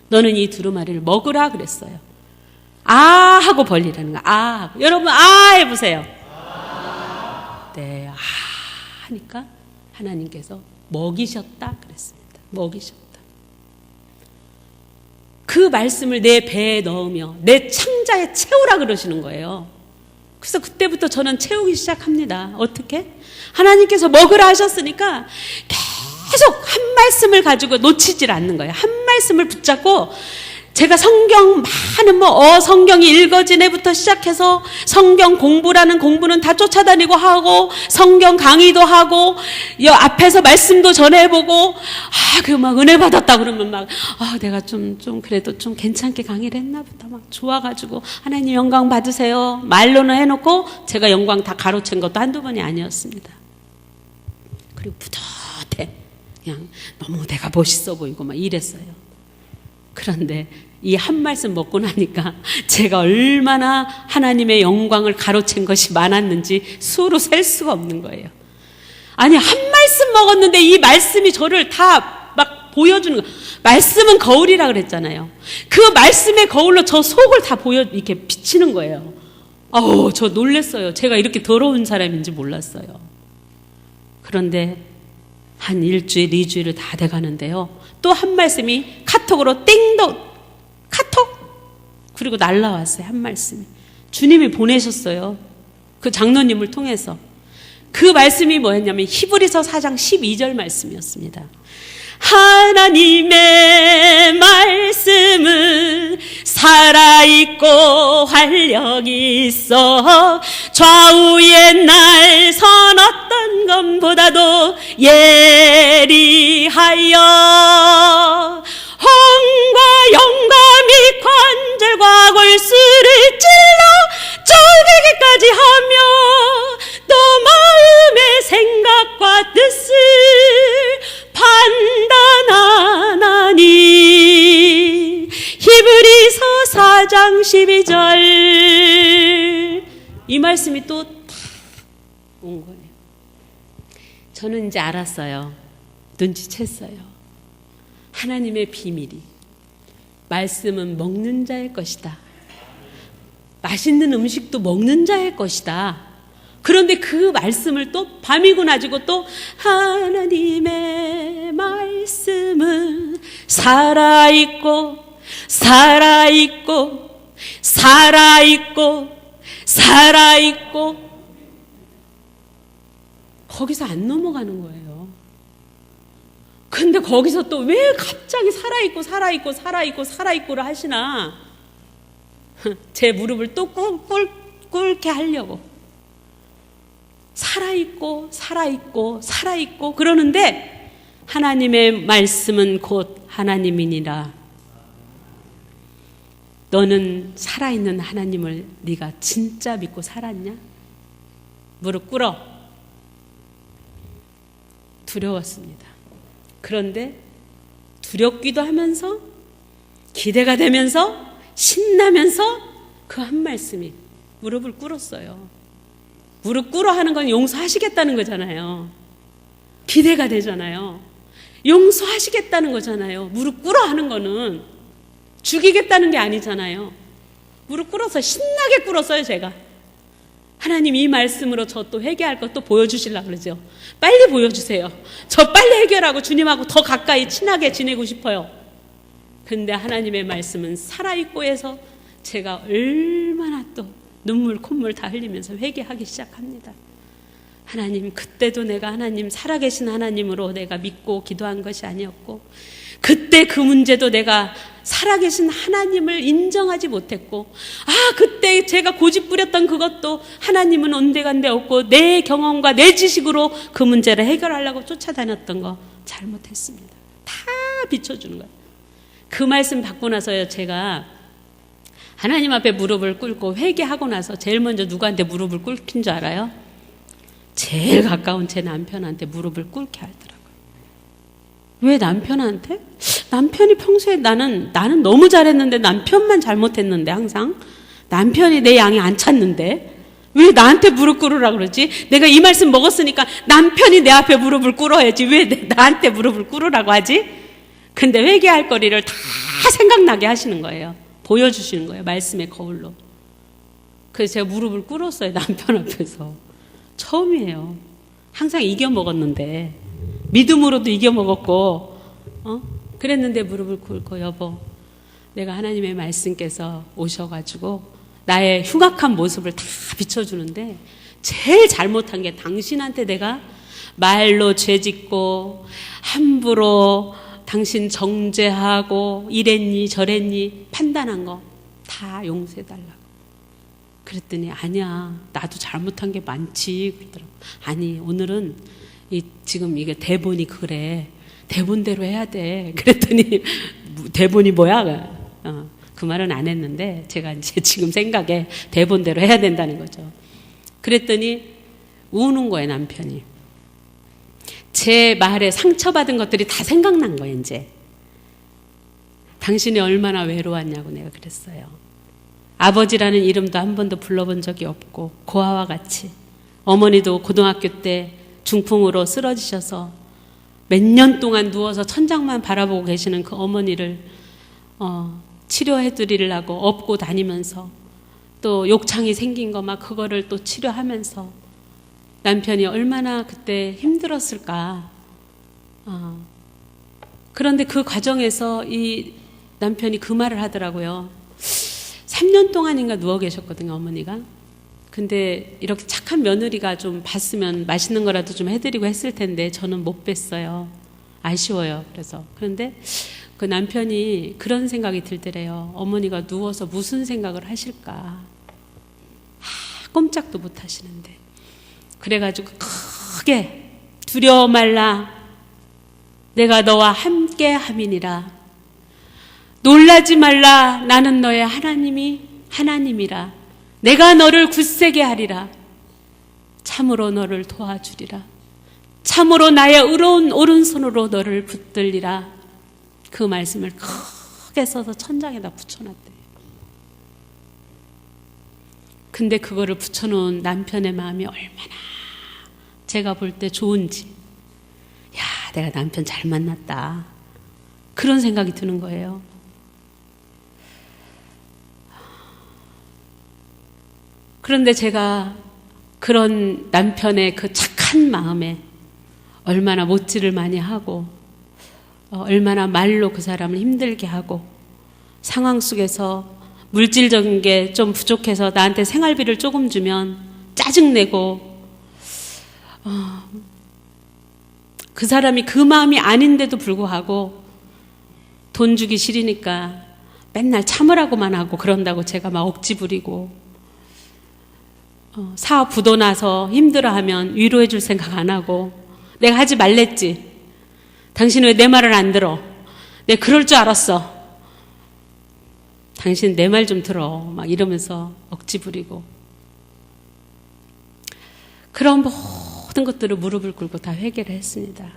너는 이 두루마리를 먹으라 그랬어요. 아 하고 벌리라는 거야. 아 하고. 여러분 아 해보세요. 네, 아 하니까 하나님께서 먹이셨다 그랬습니다. 먹이셨다. 그 말씀을 내 배에 넣으며 내 창자에 채우라 그러시는 거예요. 그래서 그때부터 저는 채우기 시작합니다. 어떻게? 하나님께서 먹으라 하셨으니까 계속 한 말씀을 가지고 놓치질 않는 거예요. 한 말씀을 붙잡고 제가 성경 많은 성경이 읽어진 해부터 시작해서 성경 공부라는 공부는 다 쫓아다니고 하고 성경 강의도 하고 앞에서 말씀도 전해보고 막 은혜 받았다 그러면 내가 좀 그래도 좀 괜찮게 강의를 했나 보다 막 좋아가지고 하나님 영광 받으세요 말로는 해놓고 제가 영광 다 가로챈 것도 한두 번이 아니었습니다. 그리고 뿌듯해. 그냥 너무 내가 멋있어 보이고 막 이랬어요. 그런데 이 한 말씀 먹고 나니까 제가 얼마나 하나님의 영광을 가로챈 것이 많았는지 수로 셀 수가 없는 거예요. 아니 한 말씀 먹었는데 이 말씀이 저를 다 막 보여주는 거예요. 말씀은 거울이라 그랬잖아요. 그 말씀의 거울로 저 속을 다 이렇게 비치는 거예요. 저 놀랬어요. 제가 이렇게 더러운 사람인지 몰랐어요. 그런데 한 일주일, 2주일을 다 돼가는데요. 또 한 말씀이 카톡으로 카톡? 그리고 날라왔어요. 한 말씀이. 주님이 보내셨어요. 그 장로님을 통해서. 그 말씀이 뭐였냐면 히브리서 4장 12절 말씀이었습니다. 하나님의 말씀은 살아있고 활력이 있어 좌우의 날선 어떤 것보다도 예리하여 홍과 영감이 관절과 골수를 찔러 쪼개기까지 하며 또 마음의 생각과 뜻을 판단하나니. 히브리서 4장 12절. 이 말씀이 또 다 온 거예요. 저는 이제 알았어요. 눈치챘어요. 하나님의 비밀이 말씀은 먹는 자의 것이다. 맛있는 음식도 먹는 자의 것이다. 그런데 그 말씀을 또 밤이고 낮이고 또 하나님의 말씀은 살아있고 살아있고 살아있고 살아있고 거기서 안 넘어가는 거예요. 근데 거기서 또 왜 갑자기 살아있고 살아있고 살아있고 살아있고를 하시나. 제 무릎을 또 꿇게 하려고. 살아있고 살아있고 살아있고 그러는데 하나님의 말씀은 곧 하나님이니라. 너는 살아있는 하나님을 네가 진짜 믿고 살았냐? 무릎 꿇어. 두려웠습니다. 그런데 두렵기도 하면서 기대가 되면서 신나면서 그 한 말씀이 무릎을 꿇었어요. 무릎 꿇어 하는 건 용서하시겠다는 거잖아요. 기대가 되잖아요. 용서하시겠다는 거잖아요. 무릎 꿇어 하는 거는 죽이겠다는 게 아니잖아요. 무릎 꿇어서 신나게 꿇었어요, 제가. 하나님 이 말씀으로 저 또 회개할 것 또 보여주시려고 그러죠. 빨리 보여주세요. 저 빨리 해결하고 주님하고 더 가까이 친하게 지내고 싶어요. 근데 하나님의 말씀은 살아있고 해서 제가 얼마나 또 눈물 콧물 다 흘리면서 회개하기 시작합니다. 하나님, 그때도 내가 하나님 살아계신 하나님으로 내가 믿고 기도한 것이 아니었고, 그때 그 문제도 내가 살아계신 하나님을 인정하지 못했고, 그때 제가 고집부렸던 그것도 하나님은 온데간데 없고 내 경험과 내 지식으로 그 문제를 해결하려고 쫓아다녔던 거 잘못했습니다. 다 비춰주는 거예요. 그 말씀 받고 나서요, 제가 하나님 앞에 무릎을 꿇고 회개하고 나서 제일 먼저 누구한테 무릎을 꿇긴 줄 알아요? 제일 가까운 제 남편한테 무릎을 꿇게 하더라고요. 왜 남편한테? 남편이 평소에 나는 너무 잘했는데 남편만 잘못했는데 항상 남편이 내 양이 안 찼는데 왜 나한테 무릎 꿇으라 그러지? 내가 이 말씀 먹었으니까 남편이 내 앞에 무릎을 꿇어야지 왜 나한테 무릎을 꿇으라고 하지? 근데 회개할 거리를 다 생각나게 하시는 거예요. 보여주시는 거예요. 말씀의 거울로. 그래서 제가 무릎을 꿇었어요. 남편 앞에서. 처음이에요. 항상 이겨먹었는데 믿음으로도 이겨먹었고 그랬는데 무릎을 꿇고 여보 내가 하나님의 말씀께서 오셔가지고 나의 흉악한 모습을 다 비춰주는데 제일 잘못한 게 당신한테 내가 말로 죄짓고 함부로 당신 정죄하고 이랬니 저랬니 판단한 거 다 용서해달라고. 그랬더니 아니야 나도 잘못한 게 많지 그러더라고. 아니 오늘은 지금 이게 대본이 그래 대본대로 해야 돼. 그랬더니 대본이 뭐야? 그 말은 안 했는데 제가 이제 지금 생각에 대본대로 해야 된다는 거죠. 그랬더니 우는 거예요 남편이. 제 말에 상처받은 것들이 다 생각난 거예요 이제. 당신이 얼마나 외로웠냐고 내가 그랬어요. 아버지라는 이름도 한 번도 불러본 적이 없고 고아와 같이 어머니도 고등학교 때 중풍으로 쓰러지셔서 몇 년 동안 누워서 천장만 바라보고 계시는 그 어머니를 치료해 드리려고 업고 다니면서 또 욕창이 생긴 거 막 그거를 또 치료하면서 남편이 얼마나 그때 힘들었을까. 그런데 그 과정에서 이 남편이 그 말을 하더라고요. 3년 동안인가 누워 계셨거든요 어머니가. 근데 이렇게 착한 며느리가 좀 봤으면 맛있는 거라도 좀 해드리고 했을 텐데 저는 못 뵀어요. 아쉬워요. 그런데 그 남편이 그런 생각이 들더래요. 어머니가 누워서 무슨 생각을 하실까. 꼼짝도 못 하시는데. 그래가지고 크게 두려워 말라. 내가 너와 함께 함이니라. 놀라지 말라. 나는 너의 하나님이라. 내가 너를 굳세게 하리라. 참으로 너를 도와주리라. 참으로 나의 의로운 오른손으로 너를 붙들리라. 그 말씀을 크게 써서 천장에다 붙여놨대요. 근데 그거를 붙여놓은 남편의 마음이 얼마나 제가 볼 때 좋은지. 야, 내가 남편 잘 만났다. 그런 생각이 드는 거예요. 그런데 제가 그런 남편의 그 착한 마음에 얼마나 못질을 많이 하고 얼마나 말로 그 사람을 힘들게 하고 상황 속에서 물질적인 게 좀 부족해서 나한테 생활비를 조금 주면 짜증내고 그 사람이 그 마음이 아닌데도 불구하고 돈 주기 싫으니까 맨날 참으라고만 하고 그런다고 제가 막 억지 부리고 사업 부도 나서 힘들어하면 위로해 줄 생각 안 하고 내가 하지 말랬지. 당신 왜 내 말을 안 들어? 내가 그럴 줄 알았어. 당신 내 말 좀 들어. 막 이러면서 억지 부리고. 그런 모든 것들을 무릎을 꿇고 다 회개를 했습니다.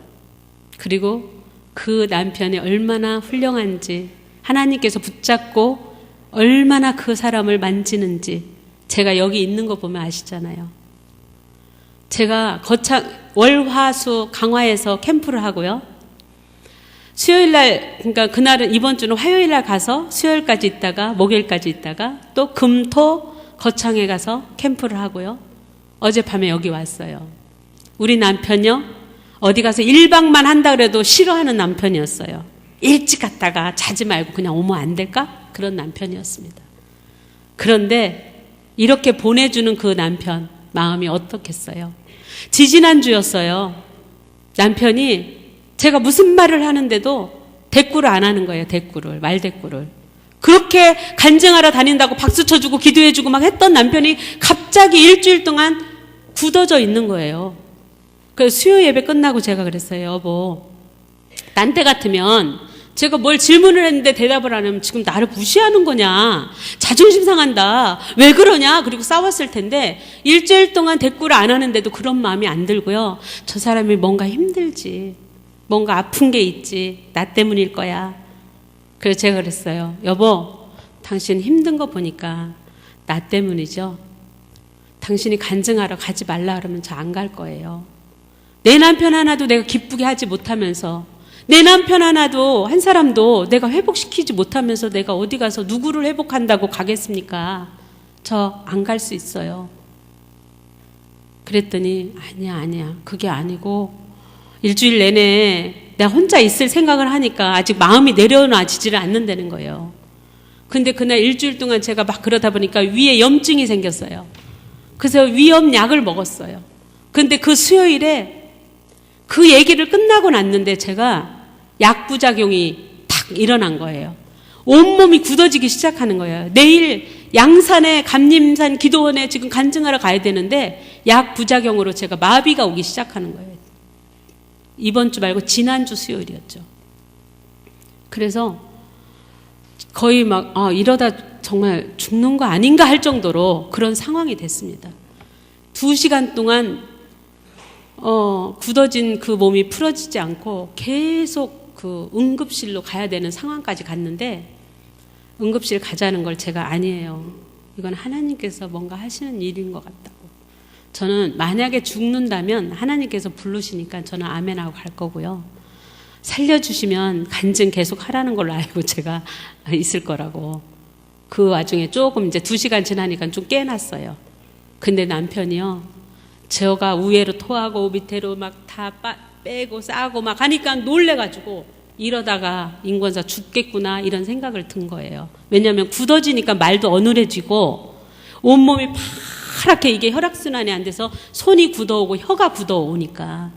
그리고 그 남편이 얼마나 훌륭한지 하나님께서 붙잡고 얼마나 그 사람을 만지는지 제가 여기 있는 거 보면 아시잖아요. 제가 월화수 강화에서 캠프를 하고요. 수요일날, 그러니까 그날은 이번 주는 화요일날 가서 수요일까지 있다가 목요일까지 있다가 또 금토 거창에 가서 캠프를 하고요. 어젯밤에 여기 왔어요. 우리 남편요. 어디 가서 1박만 한다 그래도 싫어하는 남편이었어요. 일찍 갔다가 자지 말고 그냥 오면 안 될까? 그런 남편이었습니다. 그런데 이렇게 보내주는 그 남편 마음이 어떻겠어요? 지지난주였어요. 남편이 제가 무슨 말을 하는데도 대꾸를 안 하는 거예요. 말대꾸를. 그렇게 간증하러 다닌다고 박수 쳐주고 기도해주고 막 했던 남편이 갑자기 일주일 동안 굳어져 있는 거예요. 그래서 수요 예배 끝나고 제가 그랬어요. 여보, 난 때 같으면 제가 뭘 질문을 했는데 대답을 안 하면 지금 나를 무시하는 거냐, 자존심 상한다, 왜 그러냐, 그리고 싸웠을 텐데 일주일 동안 대꾸를 안 하는데도 그런 마음이 안 들고요. 저 사람이 뭔가 힘들지, 뭔가 아픈 게 있지, 나 때문일 거야. 그래서 제가 그랬어요. 여보, 당신 힘든 거 보니까 나 때문이죠. 당신이 간증하러 가지 말라 그러면 저 안 갈 거예요. 내 남편 하나도 내가 기쁘게 하지 못하면서, 내 남편 하나도 한 사람도 내가 회복시키지 못하면서 내가 어디 가서 누구를 회복한다고 가겠습니까? 저 안 갈 수 있어요. 그랬더니 아니야 그게 아니고 일주일 내내 내가 혼자 있을 생각을 하니까 아직 마음이 내려놔지지를 않는다는 거예요. 근데 그날 일주일 동안 제가 막 그러다 보니까 위에 염증이 생겼어요. 그래서 위염 약을 먹었어요. 근데 그 수요일에 그 얘기를 끝나고 났는데 제가 약부작용이 탁 일어난 거예요. 온몸이 굳어지기 시작하는 거예요. 내일 양산에 감림산 기도원에 지금 간증하러 가야 되는데 약 부작용으로 제가 마비가 오기 시작하는 거예요. 이번 주 말고 지난주 수요일이었죠. 그래서 거의 막 이러다 정말 죽는 거 아닌가 할 정도로 그런 상황이 됐습니다. 2시간 동안 굳어진 그 몸이 풀어지지 않고 계속 그 응급실로 가야 되는 상황까지 갔는데, 응급실 가자는 걸 제가 아니에요. 이건 하나님께서 뭔가 하시는 일인 것 같다고. 저는 만약에 죽는다면 하나님께서 부르시니까 저는 아멘하고 갈 거고요. 살려주시면 간증 계속 하라는 걸로 알고 제가 있을 거라고. 그 와중에 조금 이제 2시간 지나니까 좀 깨났어요. 근데 남편이요, 제가 우회로 토하고 밑으로 막 다 빼고 싸고 막 하니까 놀래가지고 이러다가 인권사 죽겠구나 이런 생각을 든 거예요. 왜냐하면 굳어지니까 말도 어눌해지고 온몸이 파랗게, 이게 혈액순환이 안 돼서 손이 굳어오고 혀가 굳어오니까.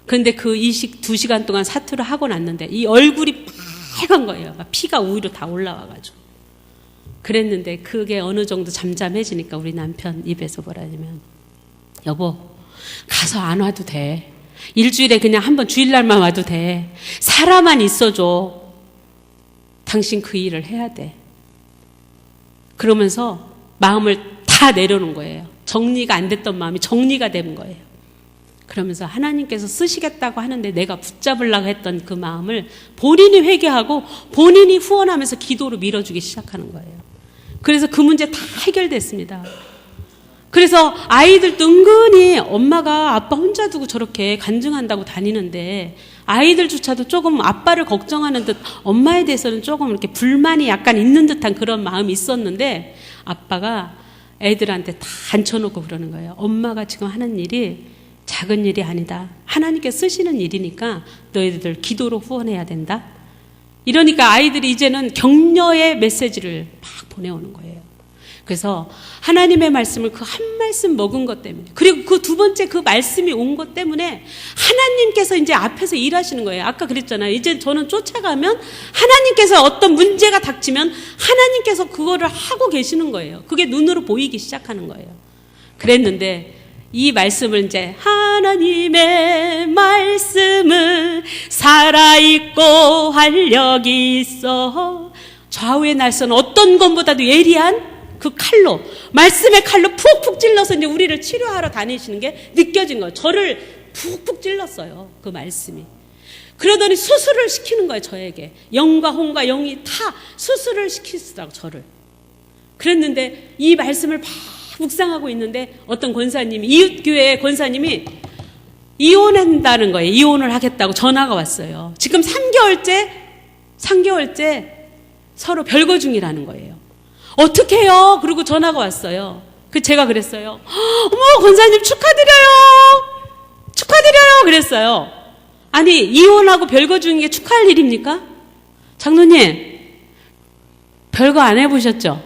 그런데 그 2시간 동안 사투를 하고 났는데 이 얼굴이 빨간 거예요. 막 피가 우위로 다 올라와가지고. 그랬는데 그게 어느 정도 잠잠해지니까 우리 남편 입에서 뭐라냐면, 여보, 가서 안 와도 돼. 일주일에 그냥 한번 주일날만 와도 돼. 살아만 있어줘. 당신 그 일을 해야 돼. 그러면서 마음을 다 내려놓은 거예요. 정리가 안 됐던 마음이 정리가 된 거예요. 그러면서 하나님께서 쓰시겠다고 하는데 내가 붙잡으려고 했던 그 마음을 본인이 회개하고 본인이 후원하면서 기도로 밀어주기 시작하는 거예요. 그래서 그 문제 다 해결됐습니다. 그래서 아이들도 은근히 엄마가 아빠 혼자 두고 저렇게 간증한다고 다니는데 아이들조차도 조금 아빠를 걱정하는 듯, 엄마에 대해서는 조금 이렇게 불만이 약간 있는 듯한 그런 마음이 있었는데 아빠가 애들한테 다 앉혀놓고 그러는 거예요. 엄마가 지금 하는 일이 작은 일이 아니다. 하나님께 쓰시는 일이니까 너희들 기도로 후원해야 된다. 이러니까 아이들이 이제는 격려의 메시지를 막 보내오는 거예요. 그래서 하나님의 말씀을 그 한 말씀 먹은 것 때문에, 그리고 그 두 번째 그 말씀이 온 것 때문에 하나님께서 이제 앞에서 일하시는 거예요. 아까 그랬잖아요. 이제 저는 쫓아가면 하나님께서 어떤 문제가 닥치면 하나님께서 그거를 하고 계시는 거예요. 그게 눈으로 보이기 시작하는 거예요. 그랬는데 이 말씀을 이제, 하나님의 말씀은 살아있고 활력이 있어. 좌우의 날선 어떤 것보다도 예리한 그 칼로, 말씀의 칼로 푹푹 찔러서 이제 우리를 치료하러 다니시는 게 느껴진 거예요. 저를 푹푹 찔렀어요. 그 말씀이. 그러더니 수술을 시키는 거예요. 저에게. 영과 혼과 영이 다 수술을 시키시더라고, 저를. 그랬는데 이 말씀을 막 묵상하고 있는데 어떤 권사님이, 이웃교회 권사님이 이혼한다는 거예요. 이혼을 하겠다고 전화가 왔어요. 지금 3개월째 서로 별거 중이라는 거예요. 어떻게 해요? 그리고 전화가 왔어요. 제가 그랬어요. 어머, 권사님 축하드려요. 그랬어요. 아니, 이혼하고 별거 중인 게 축하할 일입니까? 장로님, 별거 안 해보셨죠?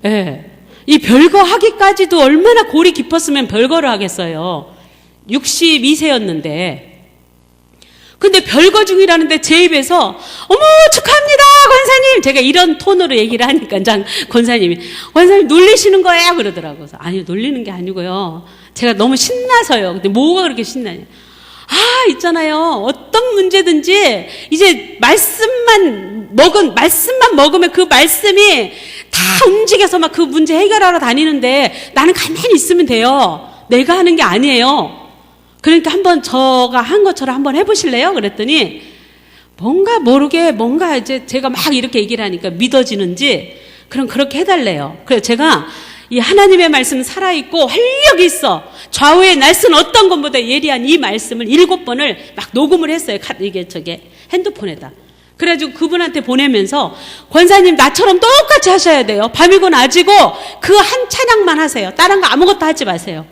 예. 네. 이 별거 하기까지도 얼마나 골이 깊었으면 별거를 하겠어요. 62세였는데. 근데 별거 중이라는데 제 입에서 어머 축하합니다 권사님, 제가 이런 톤으로 얘기를 하니까 권사님이 권사님 놀리시는 거예요 그러더라고요. 그래서 아니요, 놀리는 게 아니고요, 제가 너무 신나서요. 근데 뭐가 그렇게 신나냐, 있잖아요, 어떤 문제든지 이제 말씀만 먹으면 그 말씀이 다 움직여서 막 그 문제 해결하러 다니는데 나는 가만히 있으면 돼요. 내가 하는 게 아니에요. 그러니까 한번 저가 한 것처럼 한번 해보실래요? 그랬더니 뭔가 모르게 뭔가 이제 제가 막 이렇게 얘기를 하니까 믿어지는지 그럼 그렇게 해달래요. 그래서 제가 이 하나님의 말씀은 살아있고 활력이 있어. 좌우의 날선 어떤 것보다 예리한 이 말씀을 7번을 막 녹음을 했어요. 핸드폰에다. 그래가지고 그분한테 보내면서 권사님 나처럼 똑같이 하셔야 돼요. 밤이고 낮이고 그 한 찬양만 하세요. 다른 거 아무것도 하지 마세요.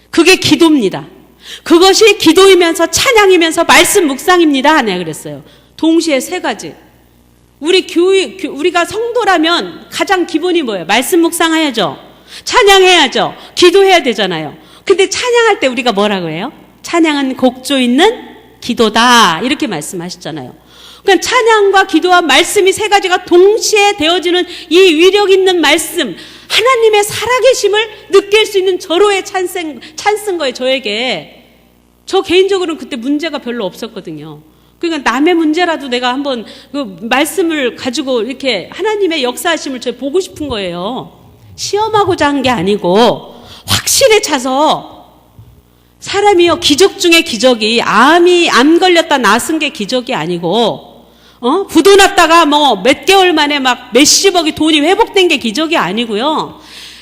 그게 기도입니다. 그것이 기도이면서 찬양이면서 말씀 묵상입니다. 내가 그랬어요. 동시에 3가지. 우리가 성도라면 가장 기본이 뭐예요? 말씀 묵상해야죠. 찬양해야죠. 기도해야 되잖아요. 근데 찬양할 때 우리가 뭐라고 해요? 찬양은 곡조 있는 기도다. 이렇게 말씀하셨잖아요. 그러니까 찬양과 기도와 말씀이 3가지가 동시에 되어지는 이 위력 있는 말씀, 하나님의 살아계심을 느낄 수 있는 절호의 찬스인 거예요, 저에게. 저 개인적으로는 그때 문제가 별로 없었거든요. 그러니까 남의 문제라도 내가 한번 그 말씀을 가지고 이렇게 하나님의 역사하심을 저 보고 싶은 거예요. 시험하고자 한 게 아니고 확실히 차서 사람이요 기적 중에 기적이 암 걸렸다 나선 게 기적이 아니고 부도 났다가 뭐 몇 개월 만에 막 몇십억이 돈이 회복된 게 기적이 아니고요.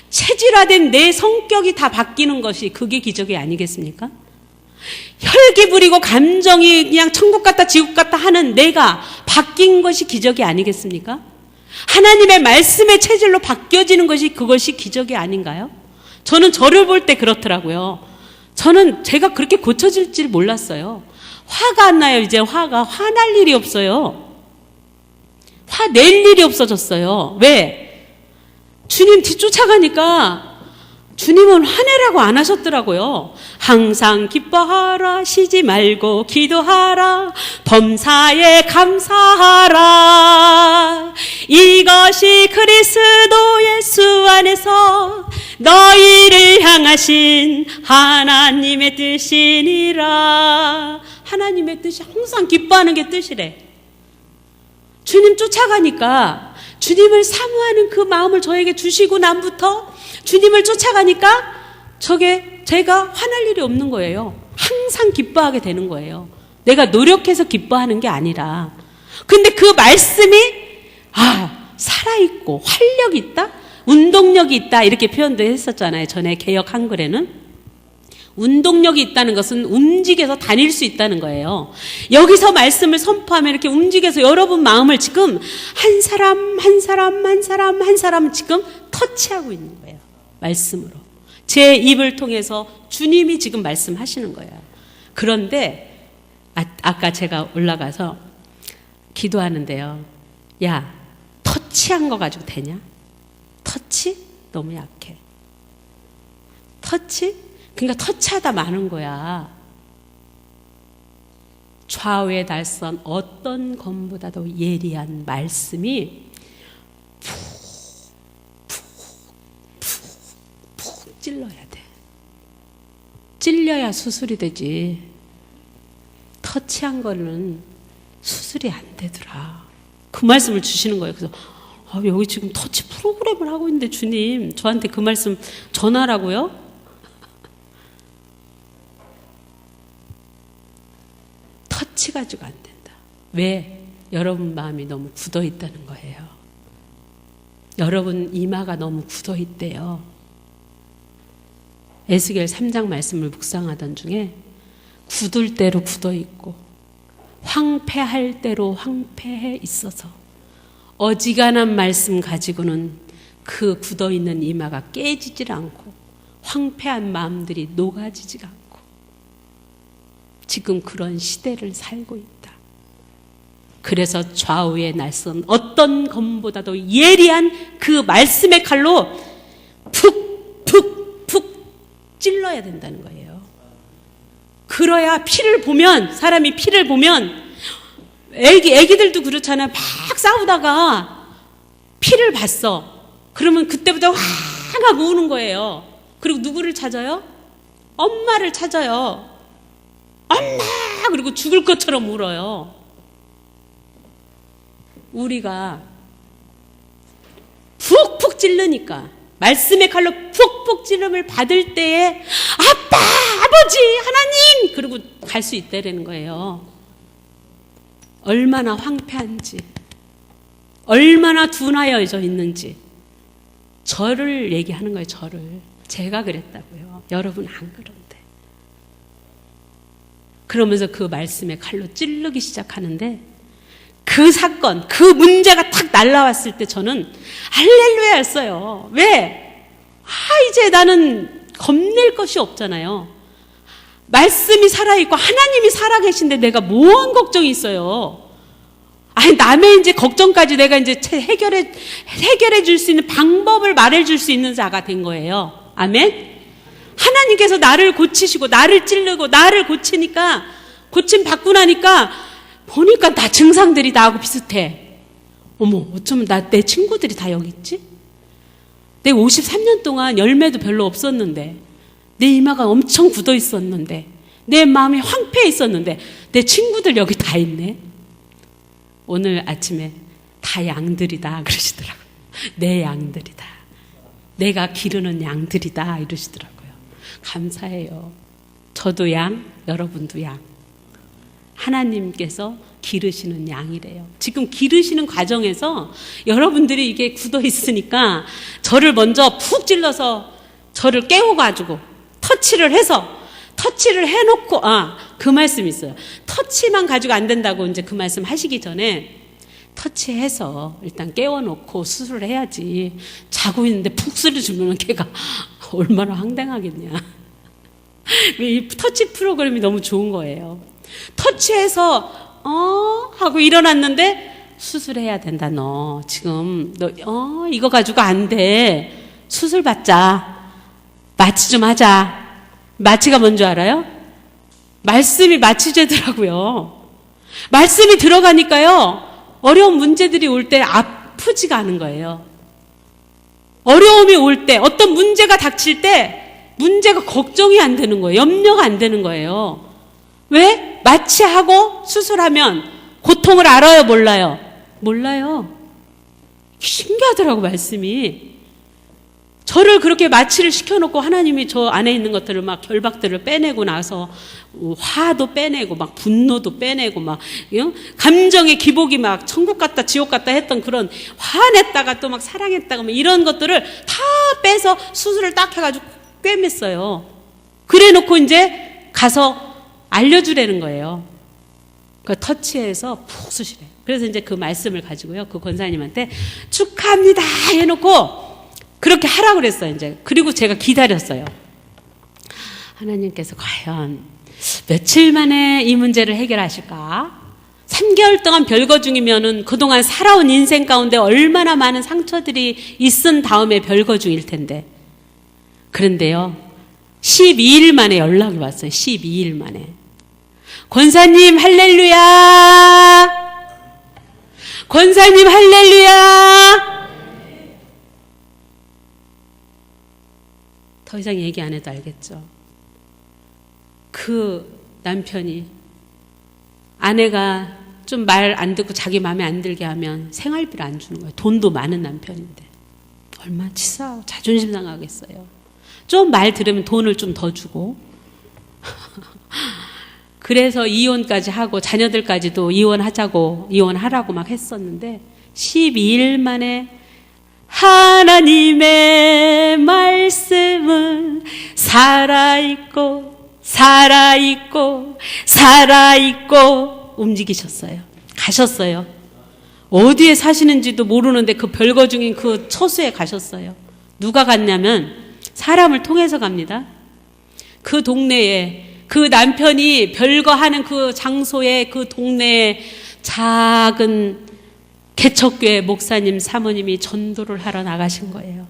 체질화된 내 성격이 다 바뀌는 것이 그게 기적이 아니겠습니까? 혈기 부리고 감정이 그냥 천국 같다 지옥 같다 하는 내가 바뀐 것이 기적이 아니겠습니까? 하나님의 말씀의 체질로 바뀌어지는 것이 그것이 기적이 아닌가요? 저는 저를 볼 때 그렇더라고요. 저는 제가 그렇게 고쳐질 줄 몰랐어요. 화가 안 나요. 이제 화날 일이 없어요. 화낼 일이 없어졌어요. 왜? 주님 뒤쫓아가니까 주님은 화내라고 안 하셨더라고요. 항상 기뻐하라, 쉬지 말고 기도하라, 범사에 감사하라. 이것이 그리스도 예수 안에서 너희를 향하신 하나님의 뜻이니라. 하나님의 뜻이 항상 기뻐하는 게 뜻이래. 주님 쫓아가니까 주님을 사모하는 그 마음을 저에게 주시고 남부터 주님을 쫓아가니까 제가 화날 일이 없는 거예요. 항상 기뻐하게 되는 거예요. 내가 노력해서 기뻐하는 게 아니라. 근데 그 말씀이 살아있고 활력이 있다? 운동력이 있다 이렇게 표현도 했었잖아요. 전에 개역 한글에는. 운동력이 있다는 것은 움직여서 다닐 수 있다는 거예요. 여기서 말씀을 선포하면 이렇게 움직여서 여러분 마음을 지금 한 사람 지금 터치하고 있는 거예요. 말씀으로. 제 입을 통해서 주님이 지금 말씀하시는 거예요. 그런데 아까 제가 올라가서 기도하는데요. 야, 터치한 거 가지고 되냐? 터치? 너무 약해. 터치? 그러니까 터치하다 마는 거야. 좌우의 날선 어떤 검보다도 예리한 말씀이 푹 찔러야 돼. 찔려야 수술이 되지. 터치한 거는 수술이 안 되더라. 그 말씀을 주시는 거예요. 그래서 여기 지금 터치 프로그램을 하고 있는데 주님 저한테 그 말씀 전하라고요? 터치 가지고 안 된다. 왜? 여러분 마음이 너무 굳어 있다는 거예요. 여러분 이마가 너무 굳어 있대요. 에스겔 3장 말씀을 묵상하던 중에 굳을 대로 굳어 있고 황폐할 대로 황폐해 있어서 어지간한 말씀 가지고는 그 굳어 있는 이마가 깨지질 않고 황폐한 마음들이 녹아지지가 않고 지금 그런 시대를 살고 있다. 그래서 좌우의 날선 어떤 검보다도 예리한 그 말씀의 칼로 푹 찔러야 된다는 거예요. 그래야 사람이 피를 보면 애기들도 그렇잖아요. 막 싸우다가 피를 봤어. 그러면 그때부터 확 하고 우는 거예요. 그리고 누구를 찾아요? 엄마를 찾아요. 엄마! 그리고 죽을 것처럼 울어요. 우리가 푹푹 찔르니까 말씀의 칼로 푹푹 찔름을 받을 때에 아빠, 아버지, 하나님! 그리고 갈 수 있다는 거예요. 얼마나 황폐한지, 얼마나 둔하여져 있는지 저를 얘기하는 거예요. 저를. 제가 그랬다고요. 여러분 안 그런데. 그러면서 그 말씀에 칼로 찌르기 시작하는데 그 사건, 그 문제가 탁 날라왔을 때 저는 할렐루야였어요. 왜? 이제 나는 겁낼 것이 없잖아요. 말씀이 살아있고 하나님이 살아계신데 내가 뭐한 걱정이 있어요. 남의 이제 걱정까지 내가 이제 해결해 줄 수 있는 방법을 말해 줄 수 있는 자가 된 거예요. 아멘? 하나님께서 나를 고치시고, 나를 찌르고, 나를 고치니까, 고침 받고 나니까, 보니까 다 증상들이 나하고 비슷해. 어머, 어쩌면 내 친구들이 다 여기 있지? 내가 53년 동안 열매도 별로 없었는데, 내 이마가 엄청 굳어 있었는데, 내 마음이 황폐해 있었는데, 내 친구들 여기 다 있네. 오늘 아침에 다 양들이다 그러시더라고요. 내 양들이다. 내가 기르는 양들이다 이러시더라고요. 감사해요. 저도 양, 여러분도 양. 하나님께서 기르시는 양이래요. 지금 기르시는 과정에서 여러분들이 이게 굳어 있으니까 저를 먼저 푹 찔러서 저를 깨워가지고 터치를 해놓고, 그 말씀이 있어요. 터치만 가지고 안 된다고 이제 그 말씀 하시기 전에 터치해서 일단 깨워놓고 수술을 해야지. 자고 있는데 푹 소리 주면 걔가 얼마나 황당하겠냐. 이 터치 프로그램이 너무 좋은 거예요. 터치해서 하고 일어났는데 수술해야 된다. 너 지금 이거 가지고 안 돼. 수술 받자. 마취 좀 하자. 마취가 뭔 줄 알아요? 말씀이 마취제더라고요. 말씀이 들어가니까요, 어려운 문제들이 올 때 아프지가 않은 거예요. 어려움이 올 때, 어떤 문제가 닥칠 때 문제가 걱정이 안 되는 거예요. 염려가 안 되는 거예요. 왜? 마취하고 수술하면 고통을 알아요, 몰라요? 몰라요. 신기하더라고, 말씀이. 저를 그렇게 마취를 시켜놓고 하나님이 저 안에 있는 것들을 막 결박들을 빼내고 나서 화도 빼내고 막 분노도 빼내고 막 감정의 기복이 막 천국 갔다 지옥 갔다 했던 그런 화냈다가 또 막 사랑했다가 막 이런 것들을 다 빼서 수술을 딱 해가지고 꿰맸어요. 그래 놓고 이제 가서 알려주라는 거예요. 그 터치해서 푹 수시래. 그래서 이제 그 말씀을 가지고요, 그 권사님한테 축하합니다 해놓고 그렇게 하라고 그랬어요, 이제. 그리고 제가 기다렸어요. 하나님께서 과연 며칠 만에 이 문제를 해결하실까? 3개월 동안 별거 중이면은 그동안 살아온 인생 가운데 얼마나 많은 상처들이 있은 다음에 별거 중일 텐데. 그런데요, 12일 만에 연락이 왔어요. 12일 만에. 권사님 할렐루야! 권사님 할렐루야! 더 이상 얘기 안 해도 알겠죠. 그 남편이 아내가 좀 말 안 듣고 자기 마음에 안 들게 하면 생활비를 안 주는 거예요. 돈도 많은 남편인데. 얼마나 치사하고 자존심 상하겠어요. 좀 말 들으면 돈을 좀 더 주고. 그래서 이혼까지 하고 자녀들까지도 이혼하라고 막 했었는데 12일 만에 하나님의 말씀은 살아있고 움직이셨어요. 가셨어요. 어디에 사시는지도 모르는데 그 별거 중인 그 처소에 가셨어요. 누가 갔냐면 사람을 통해서 갑니다. 그 동네에, 그 남편이 별거 하는 그 장소에, 그 동네에 작은 개척교회 목사님, 사모님이 전도를 하러 나가신 거예요.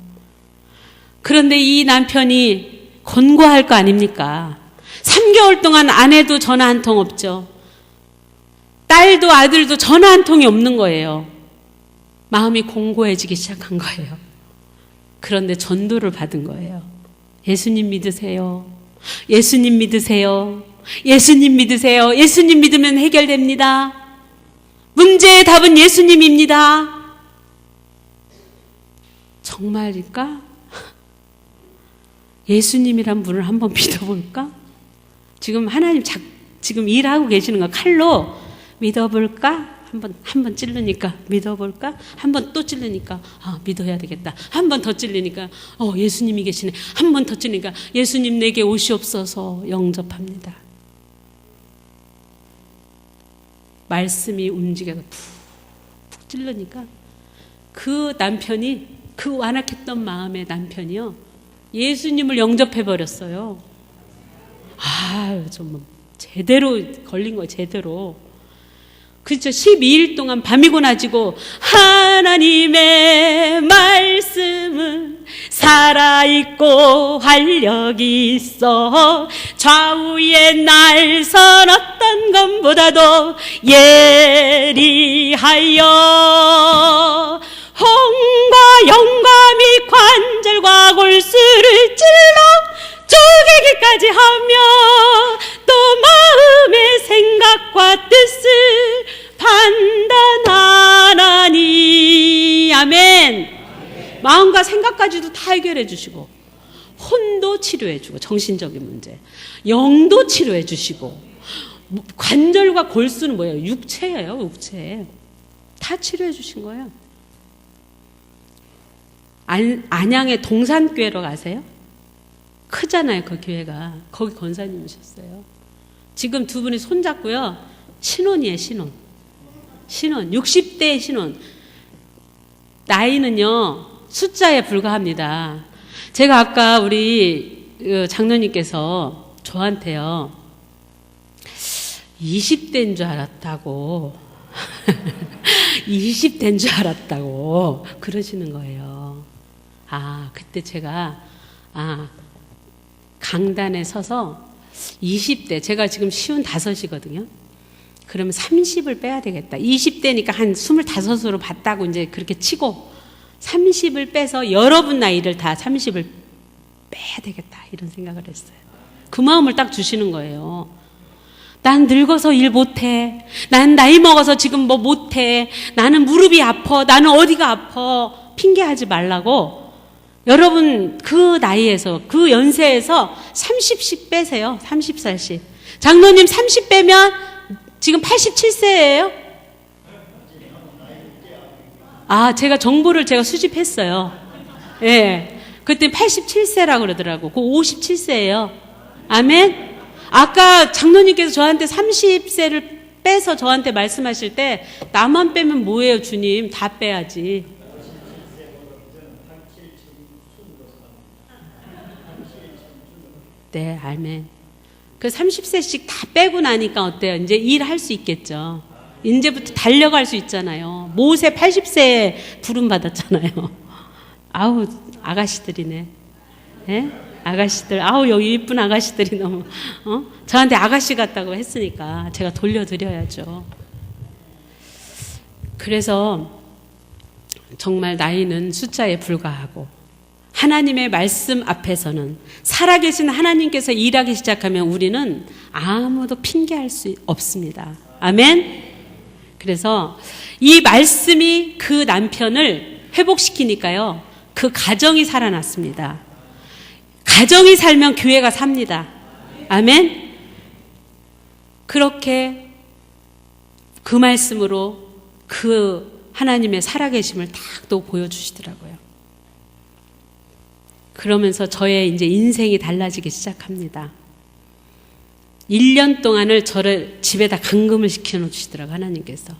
그런데 이 남편이 권고할 거 아닙니까? 3개월 동안 아내도 전화 한 통 없죠. 딸도 아들도 전화 한 통이 없는 거예요. 마음이 공고해지기 시작한 거예요. 그런데 전도를 받은 거예요. 예수님 믿으세요. 예수님 믿으세요. 예수님 믿으세요. 예수님 믿으면 해결됩니다. 문제의 답은 예수님입니다. 정말일까? 예수님이란 분을 한번 믿어볼까? 지금 하나님 지금 일하고 계시는 거 칼로 믿어볼까? 한 번 찔르니까 믿어볼까? 한 번 또 찔르니까 믿어야 되겠다. 한 번 더 찔리니까 예수님이 계시네. 한 번 더 찔리니까 예수님 내게 오시옵소서 영접합니다. 말씀이 움직여서 푹 찔르니까 그 남편이, 그 완악했던 마음의 남편이요, 예수님을 영접해버렸어요. 좀 제대로 걸린 거예요. 제대로. 그렇죠. 12일 동안 밤이고 낮이고 하나님의 말씀은 살아있고 활력이 있어 좌우에 날선 어떤 것보다도 예리하여 홍과 영감이 관절과 골수를 찔러 쪼개기까지 하며 또 마음의 생각과 뜻을 판단하나니. 아멘. 마음과 생각까지도 다 해결해 주시고, 혼도 치료해 주고, 정신적인 문제, 영도 치료해 주시고, 관절과 골수는 뭐예요? 육체예요. 육체 다 치료해 주신 거예요. 안양의 동산교회로 가세요? 크잖아요. 그 교회가. 거기 권사님이셨어요. 지금 두 분이 손잡고요, 신혼이에요. 신혼 60대의 신혼. 나이는요 숫자에 불과합니다. 제가 아까 우리 장로님께서 저한테요 20대인 줄 알았다고 20대인 줄 알았다고 그러시는 거예요. 그때 제가 강단에 서서 20대, 제가 지금 55이거든요. 그러면 30을 빼야 되겠다. 20대니까 한 25으로 봤다고 이제 그렇게 치고 30을 빼서 여러분 나이를 다 30을 빼야 되겠다. 이런 생각을 했어요. 그 마음을 딱 주시는 거예요. 난 늙어서 일 못해. 난 나이 먹어서 지금 뭐 못해. 나는 무릎이 아파. 나는 어디가 아파. 핑계하지 말라고. 여러분 그 나이에서, 그 연세에서 30씩 빼세요. 30살씩. 장로님 30 빼면 지금 87세예요? 제가 정보를 수집했어요. 예. 그때 87세라고 그러더라고. 그 57세예요. 아멘? 아까 장로님께서 저한테 30세를 빼서 저한테 말씀하실 때 나만 빼면 뭐예요, 주님? 다 빼야지. 네, 아멘. 그 30세씩 다 빼고 나니까 어때요? 이제 일할 수 있겠죠. 이제부터 달려갈 수 있잖아요. 모세 80세에 부름 받았잖아요. 아가씨들이네. 예? 아가씨들, 여기 이쁜 아가씨들이 너무, 저한테 아가씨 같다고 했으니까 제가 돌려드려야죠. 그래서 정말 나이는 숫자에 불과하고, 하나님의 말씀 앞에서는 살아계신 하나님께서 일하기 시작하면 우리는 아무도 핑계할 수 없습니다. 아멘? 그래서 이 말씀이 그 남편을 회복시키니까요, 그 가정이 살아났습니다. 가정이 살면 교회가 삽니다. 아멘? 그렇게 그 말씀으로 그 하나님의 살아계심을 딱 또 보여주시더라고요. 그러면서 저의 이제 인생이 달라지기 시작합니다. 1년 동안을 저를 집에다 감금을 시켜놓으시더라고요, 하나님께서.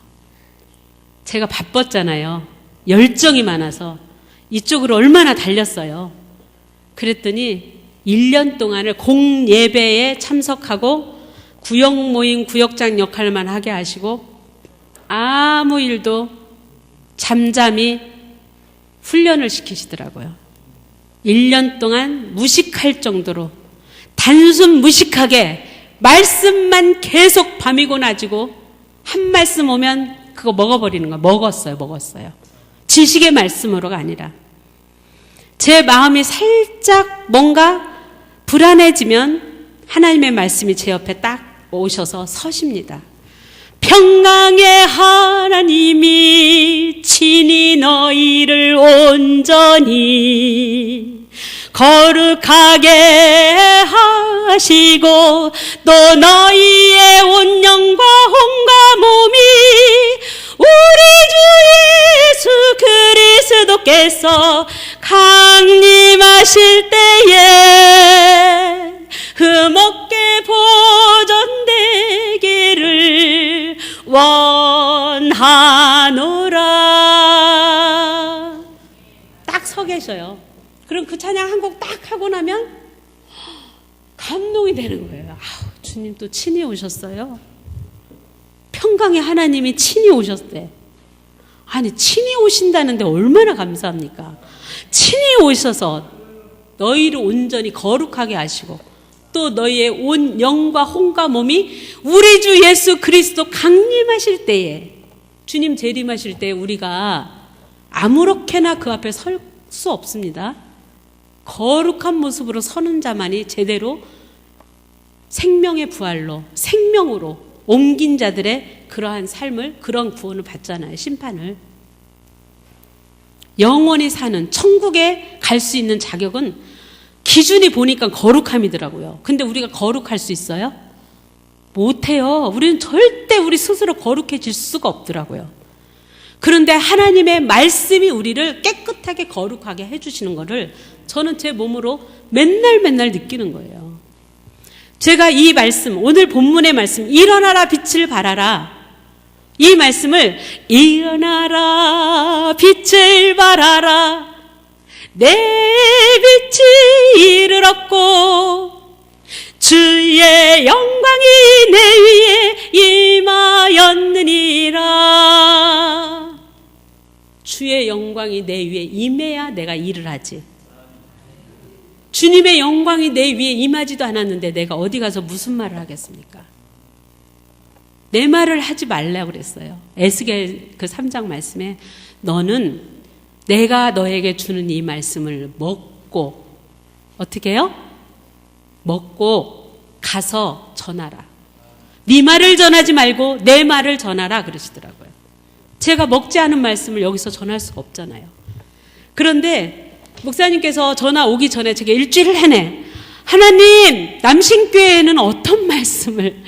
제가 바빴잖아요. 열정이 많아서. 이쪽으로 얼마나 달렸어요. 그랬더니 1년 동안을 공예배에 참석하고 구역 모임 구역장 역할만 하게 하시고 아무 일도 잠잠히 훈련을 시키시더라고요. 1년 동안 무식할 정도로 단순 무식하게 말씀만 계속 밤이고 낮이고 한 말씀 오면 그거 먹어버리는 거예요. 먹었어요. 지식의 말씀으로가 아니라 제 마음이 살짝 뭔가 불안해지면 하나님의 말씀이 제 옆에 딱 오셔서 서십니다. 평강의 하나님이 친히 너희를 온전히 거룩하게 하시고 또 너희의 온 영과 혼과 몸이 주께서 강림하실 때에 흠없게 보존되기를 원하노라. 딱 서 계셔요. 그럼 그 찬양 한 곡 딱 하고 나면 감동이 되는 거예요. 아우, 주님 또 친히 오셨어요. 평강의 하나님이 친히 오셨대. 아니, 친히 오신다는데 얼마나 감사합니까? 친히 오셔서 너희를 온전히 거룩하게 하시고 또 너희의 온 영과 혼과 몸이 우리 주 예수 그리스도 강림하실 때에, 주님 재림하실 때에 우리가 아무렇게나 그 앞에 설 수 없습니다. 거룩한 모습으로 서는 자만이 제대로 생명의 부활로, 생명으로 옮긴 자들의 그러한 삶을, 그런 구원을 받잖아요. 심판을. 영원히 사는 천국에 갈 수 있는 자격은 기준이 보니까 거룩함이더라고요. 근데 우리가 거룩할 수 있어요? 못해요. 우리는 절대 우리 스스로 거룩해질 수가 없더라고요. 그런데 하나님의 말씀이 우리를 깨끗하게 거룩하게 해주시는 것을 저는 제 몸으로 맨날 느끼는 거예요. 제가 이 말씀, 오늘 본문의 말씀, 일어나라 빛을 발하라, 이 말씀을 일어나라 빛을 발하라, 내 빛이 이르렀고 주의 영광이 내 위에 임하였느니라. 주의 영광이 내 위에 임해야 내가 일을 하지. 주님의 영광이 내 위에 임하지도 않았는데 내가 어디 가서 무슨 말을 하겠습니까? 내 말을 하지 말라고 그랬어요. 에스겔 그 3장 말씀에 너는 내가 너에게 주는 이 말씀을 먹고, 어떻게 해요? 먹고 가서 전하라. 네 말을 전하지 말고 내 말을 전하라 그러시더라고요. 제가 먹지 않은 말씀을 여기서 전할 수가 없잖아요. 그런데 목사님께서 전화 오기 전에 제가 일주일 내내 하나님, 남신교회에는 어떤 말씀을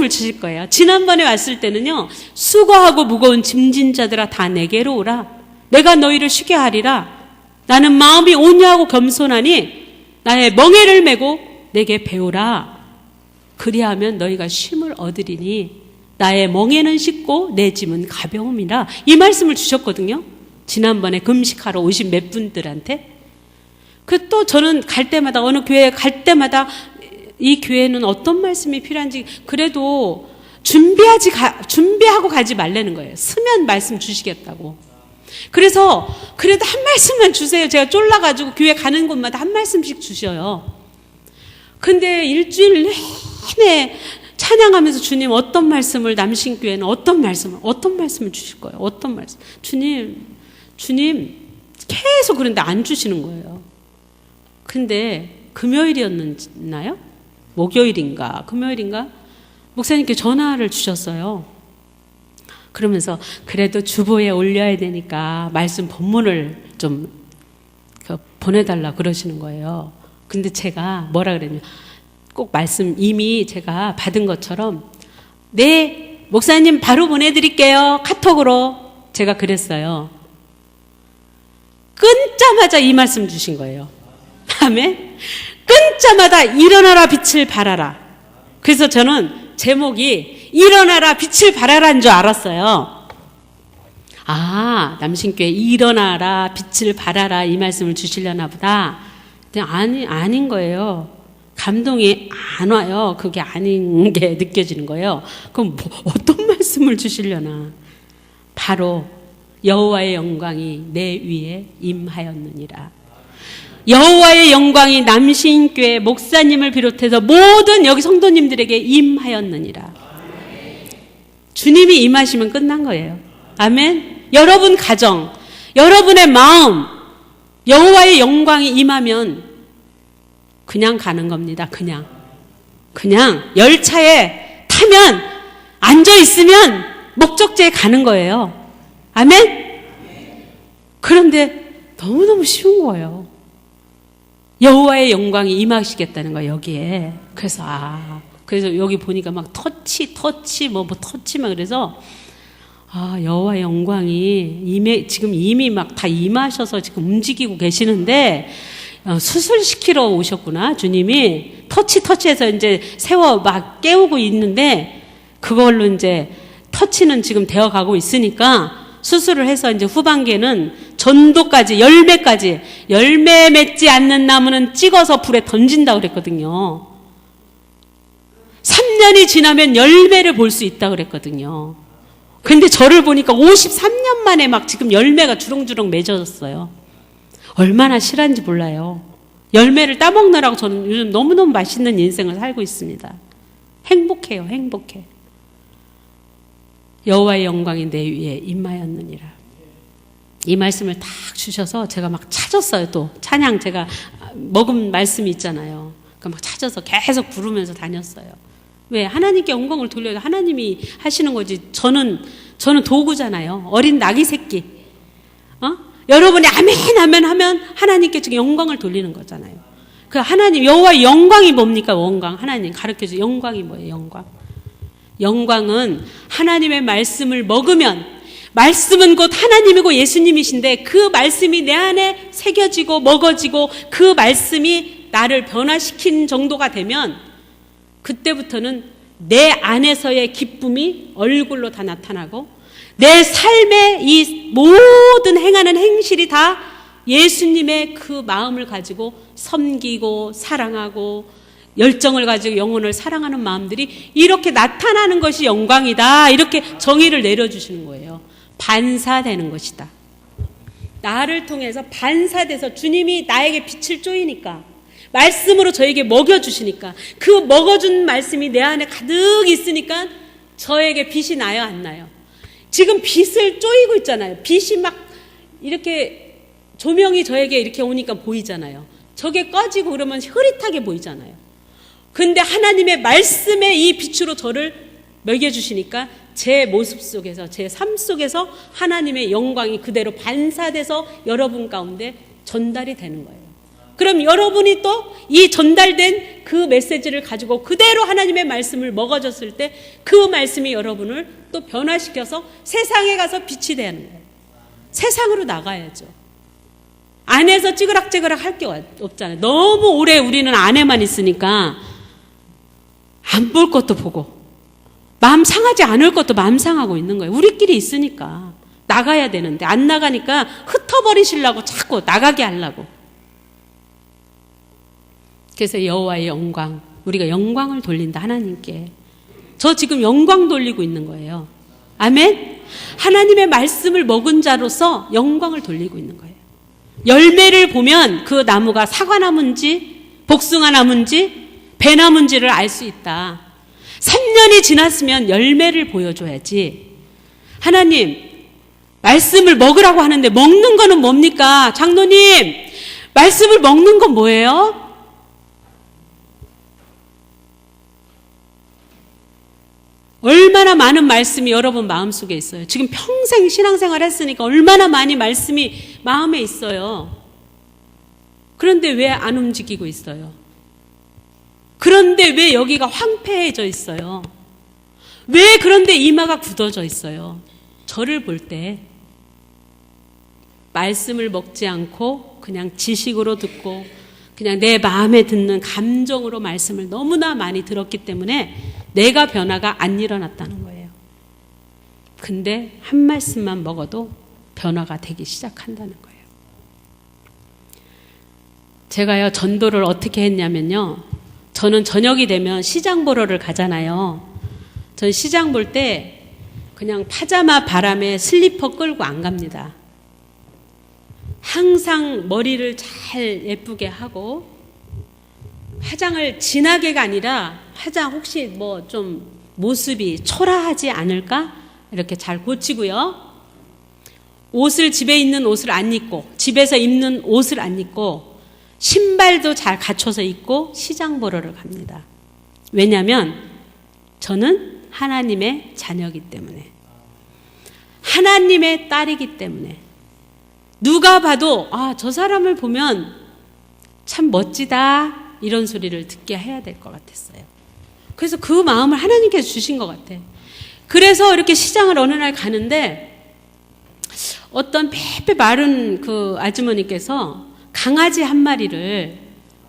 주실 거예요? 지난번에 왔을 때는요, 수고하고 무거운 짐진 자들아 다 내게로 오라. 내가 너희를 쉬게 하리라. 나는 마음이 온유하고 겸손하니 나의 멍에를 메고 내게 배우라. 그리하면 너희가 쉼을 얻으리니 나의 멍에는 쉽고 내 짐은 가벼움이라. 이 말씀을 주셨거든요. 지난번에 금식하러 오신 몇 분들한테. 그 또 저는 갈 때마다, 어느 교회에 갈 때마다 이 교회는 어떤 말씀이 필요한지 그래도 준비하고 가지 말라는 거예요. 쓰면 말씀 주시겠다고. 그래서 그래도 한 말씀만 주세요. 제가 쫄라가지고 교회 가는 곳마다 한 말씀씩 주셔요. 근데 일주일 내내 찬양하면서 주님 어떤 말씀을, 남신교회는 어떤 말씀을 주실 거예요? 어떤 말씀? 주님 계속 그런데 안 주시는 거예요. 근데 금요일이었나요? 목요일인가? 금요일인가? 목사님께 전화를 주셨어요. 그러면서 그래도 주보에 올려야 되니까 말씀 본문을 좀 보내달라 그러시는 거예요. 근데 제가 뭐라 그랬냐, 꼭 말씀 이미 제가 받은 것처럼 네, 목사님 바로 보내드릴게요. 카톡으로. 제가 그랬어요. 끊자마자 이 말씀 주신 거예요. 아멘. 끊자마자 일어나라 빛을 발하라. 그래서 저는 제목이 일어나라 빛을 발하라인 줄 알았어요. 아, 남신교회 일어나라 빛을 발하라 이 말씀을 주시려나 보다. 근데 아닌 거예요. 감동이 안 와요. 그게 아닌 게 느껴지는 거예요. 그럼 어떤 말씀을 주시려나. 바로 여호와의 영광이 내 위에 임하였느니라. 여호와의 영광이 남신교회 목사님을 비롯해서 모든 여기 성도님들에게 임하였느니라. 주님이 임하시면 끝난 거예요. 아멘. 여러분 가정, 여러분의 마음, 여호와의 영광이 임하면 그냥 가는 겁니다. 그냥 열차에 타면, 앉아 있으면 목적지에 가는 거예요. 아멘. 그런데 너무너무 쉬운 거예요. 여호와의 영광이 임하시겠다는 거예요, 여기에. 그래서 여기 보니까 막 터치 막 그래서 여호와의 영광이 지금 이미 막 다 임하셔서 지금 움직이고 계시는데, 수술시키러 오셨구나, 주님이. 터치해서 이제 세워 막 깨우고 있는데, 그걸로 이제 터치는 지금 되어 가고 있으니까, 수술을 해서 이제 후반기에는 전도까지, 열매 맺지 않는 나무는 찍어서 불에 던진다고 그랬거든요. 3년이 지나면 열매를 볼 수 있다고 그랬거든요. 근데 저를 보니까 53년 만에 막 지금 열매가 주렁주렁 맺어졌어요. 얼마나 실한지 몰라요. 열매를 따먹느라고 저는 요즘 너무너무 맛있는 인생을 살고 있습니다. 행복해요, 행복해. 여호와의 영광이 내 위에 임하였느니라. 이 말씀을 딱 주셔서 제가 막 찾았어요. 또 찬양 제가 먹은 말씀이 있잖아요. 그러니까 막 찾아서 계속 부르면서 다녔어요. 왜? 하나님께 영광을 돌려야 하나님이 하시는 거지. 저는 도구잖아요. 어린 낙이 새끼. 여러분이 아멘 하면 하나님께 지금 영광을 돌리는 거잖아요. 그 하나님, 여호와의 영광이 뭡니까? 영광. 하나님 가르쳐줘. 영광이 뭐예요? 영광. 영광은 하나님의 말씀을 먹으면, 말씀은 곧 하나님이고 예수님이신데 그 말씀이 내 안에 새겨지고 먹어지고 그 말씀이 나를 변화시킨 정도가 되면 그때부터는 내 안에서의 기쁨이 얼굴로 다 나타나고 내 삶의 이 모든 행하는 행실이 다 예수님의 그 마음을 가지고 섬기고 사랑하고 열정을 가지고 영혼을 사랑하는 마음들이 이렇게 나타나는 것이 영광이다. 이렇게 정의를 내려주시는 거예요. 반사되는 것이다. 나를 통해서 반사돼서 주님이 나에게 빛을 쪼이니까, 말씀으로 저에게 먹여주시니까, 그 먹어준 말씀이 내 안에 가득 있으니까 저에게 빛이 나요, 안 나요? 지금 빛을 쪼이고 있잖아요. 빛이 막 이렇게 조명이 저에게 이렇게 오니까 보이잖아요. 저게 꺼지고 그러면 흐릿하게 보이잖아요. 근데 하나님의 말씀의 이 빛으로 저를 먹여주시니까 제 모습 속에서, 제 삶 속에서 하나님의 영광이 그대로 반사돼서 여러분 가운데 전달이 되는 거예요. 그럼 여러분이 또 이 전달된 그 메시지를 가지고 그대로 하나님의 말씀을 먹어줬을 때 그 말씀이 여러분을 또 변화시켜서 세상에 가서 빛이 되는 거예요. 세상으로 나가야죠. 안에서 찌그락찌그락 할 게 없잖아요. 너무 오래 우리는 안에만 있으니까 안 볼 것도 보고 마음 상하지 않을 것도 마음 상하고 있는 거예요. 우리끼리 있으니까 나가야 되는데 안 나가니까 흩어버리시려고 자꾸 나가게 하려고. 그래서 여호와의 영광, 우리가 영광을 돌린다, 하나님께. 저 지금 영광 돌리고 있는 거예요. 아멘? 하나님의 말씀을 먹은 자로서 영광을 돌리고 있는 거예요. 열매를 보면 그 나무가 사과나무인지 복숭아나무인지 배나무인지를 알 수 있다. 3년이 지났으면 열매를 보여줘야지. 하나님, 말씀을 먹으라고 하는데 먹는 거는 뭡니까? 장로님, 말씀을 먹는 건 뭐예요? 얼마나 많은 말씀이 여러분 마음속에 있어요. 지금 평생 신앙생활 했으니까 얼마나 많이 말씀이 마음에 있어요. 그런데 왜 안 움직이고 있어요? 그런데 왜 여기가 황폐해져 있어요? 왜 그런데 이마가 굳어져 있어요? 저를 볼 때 말씀을 먹지 않고 그냥 지식으로 듣고 그냥 내 마음에 듣는 감정으로 말씀을 너무나 많이 들었기 때문에 내가 변화가 안 일어났다는 거예요. 근데 한 말씀만 먹어도 변화가 되기 시작한다는 거예요. 제가요, 전도를 어떻게 했냐면요. 저는 저녁이 되면 시장 보러를 가잖아요. 전 시장 볼 때 그냥 파자마 바람에 슬리퍼 끌고 안 갑니다. 항상 머리를 잘 예쁘게 하고 화장을 진하게가 아니라 화장 혹시 뭐 좀 모습이 초라하지 않을까? 이렇게 잘 고치고요. 옷을 집에 있는 옷을 안 입고 집에서 입는 옷을 안 입고 신발도 잘 갖춰서 입고 시장 보러를 갑니다. 왜냐하면 저는 하나님의 자녀이기 때문에, 하나님의 딸이기 때문에 누가 봐도 저 사람을 보면 참 멋지다 이런 소리를 듣게 해야 될 것 같았어요. 그래서 그 마음을 하나님께서 주신 것 같아. 그래서 이렇게 시장을 어느 날 가는데 어떤 빼빼 마른 그 아주머니께서 강아지 한 마리를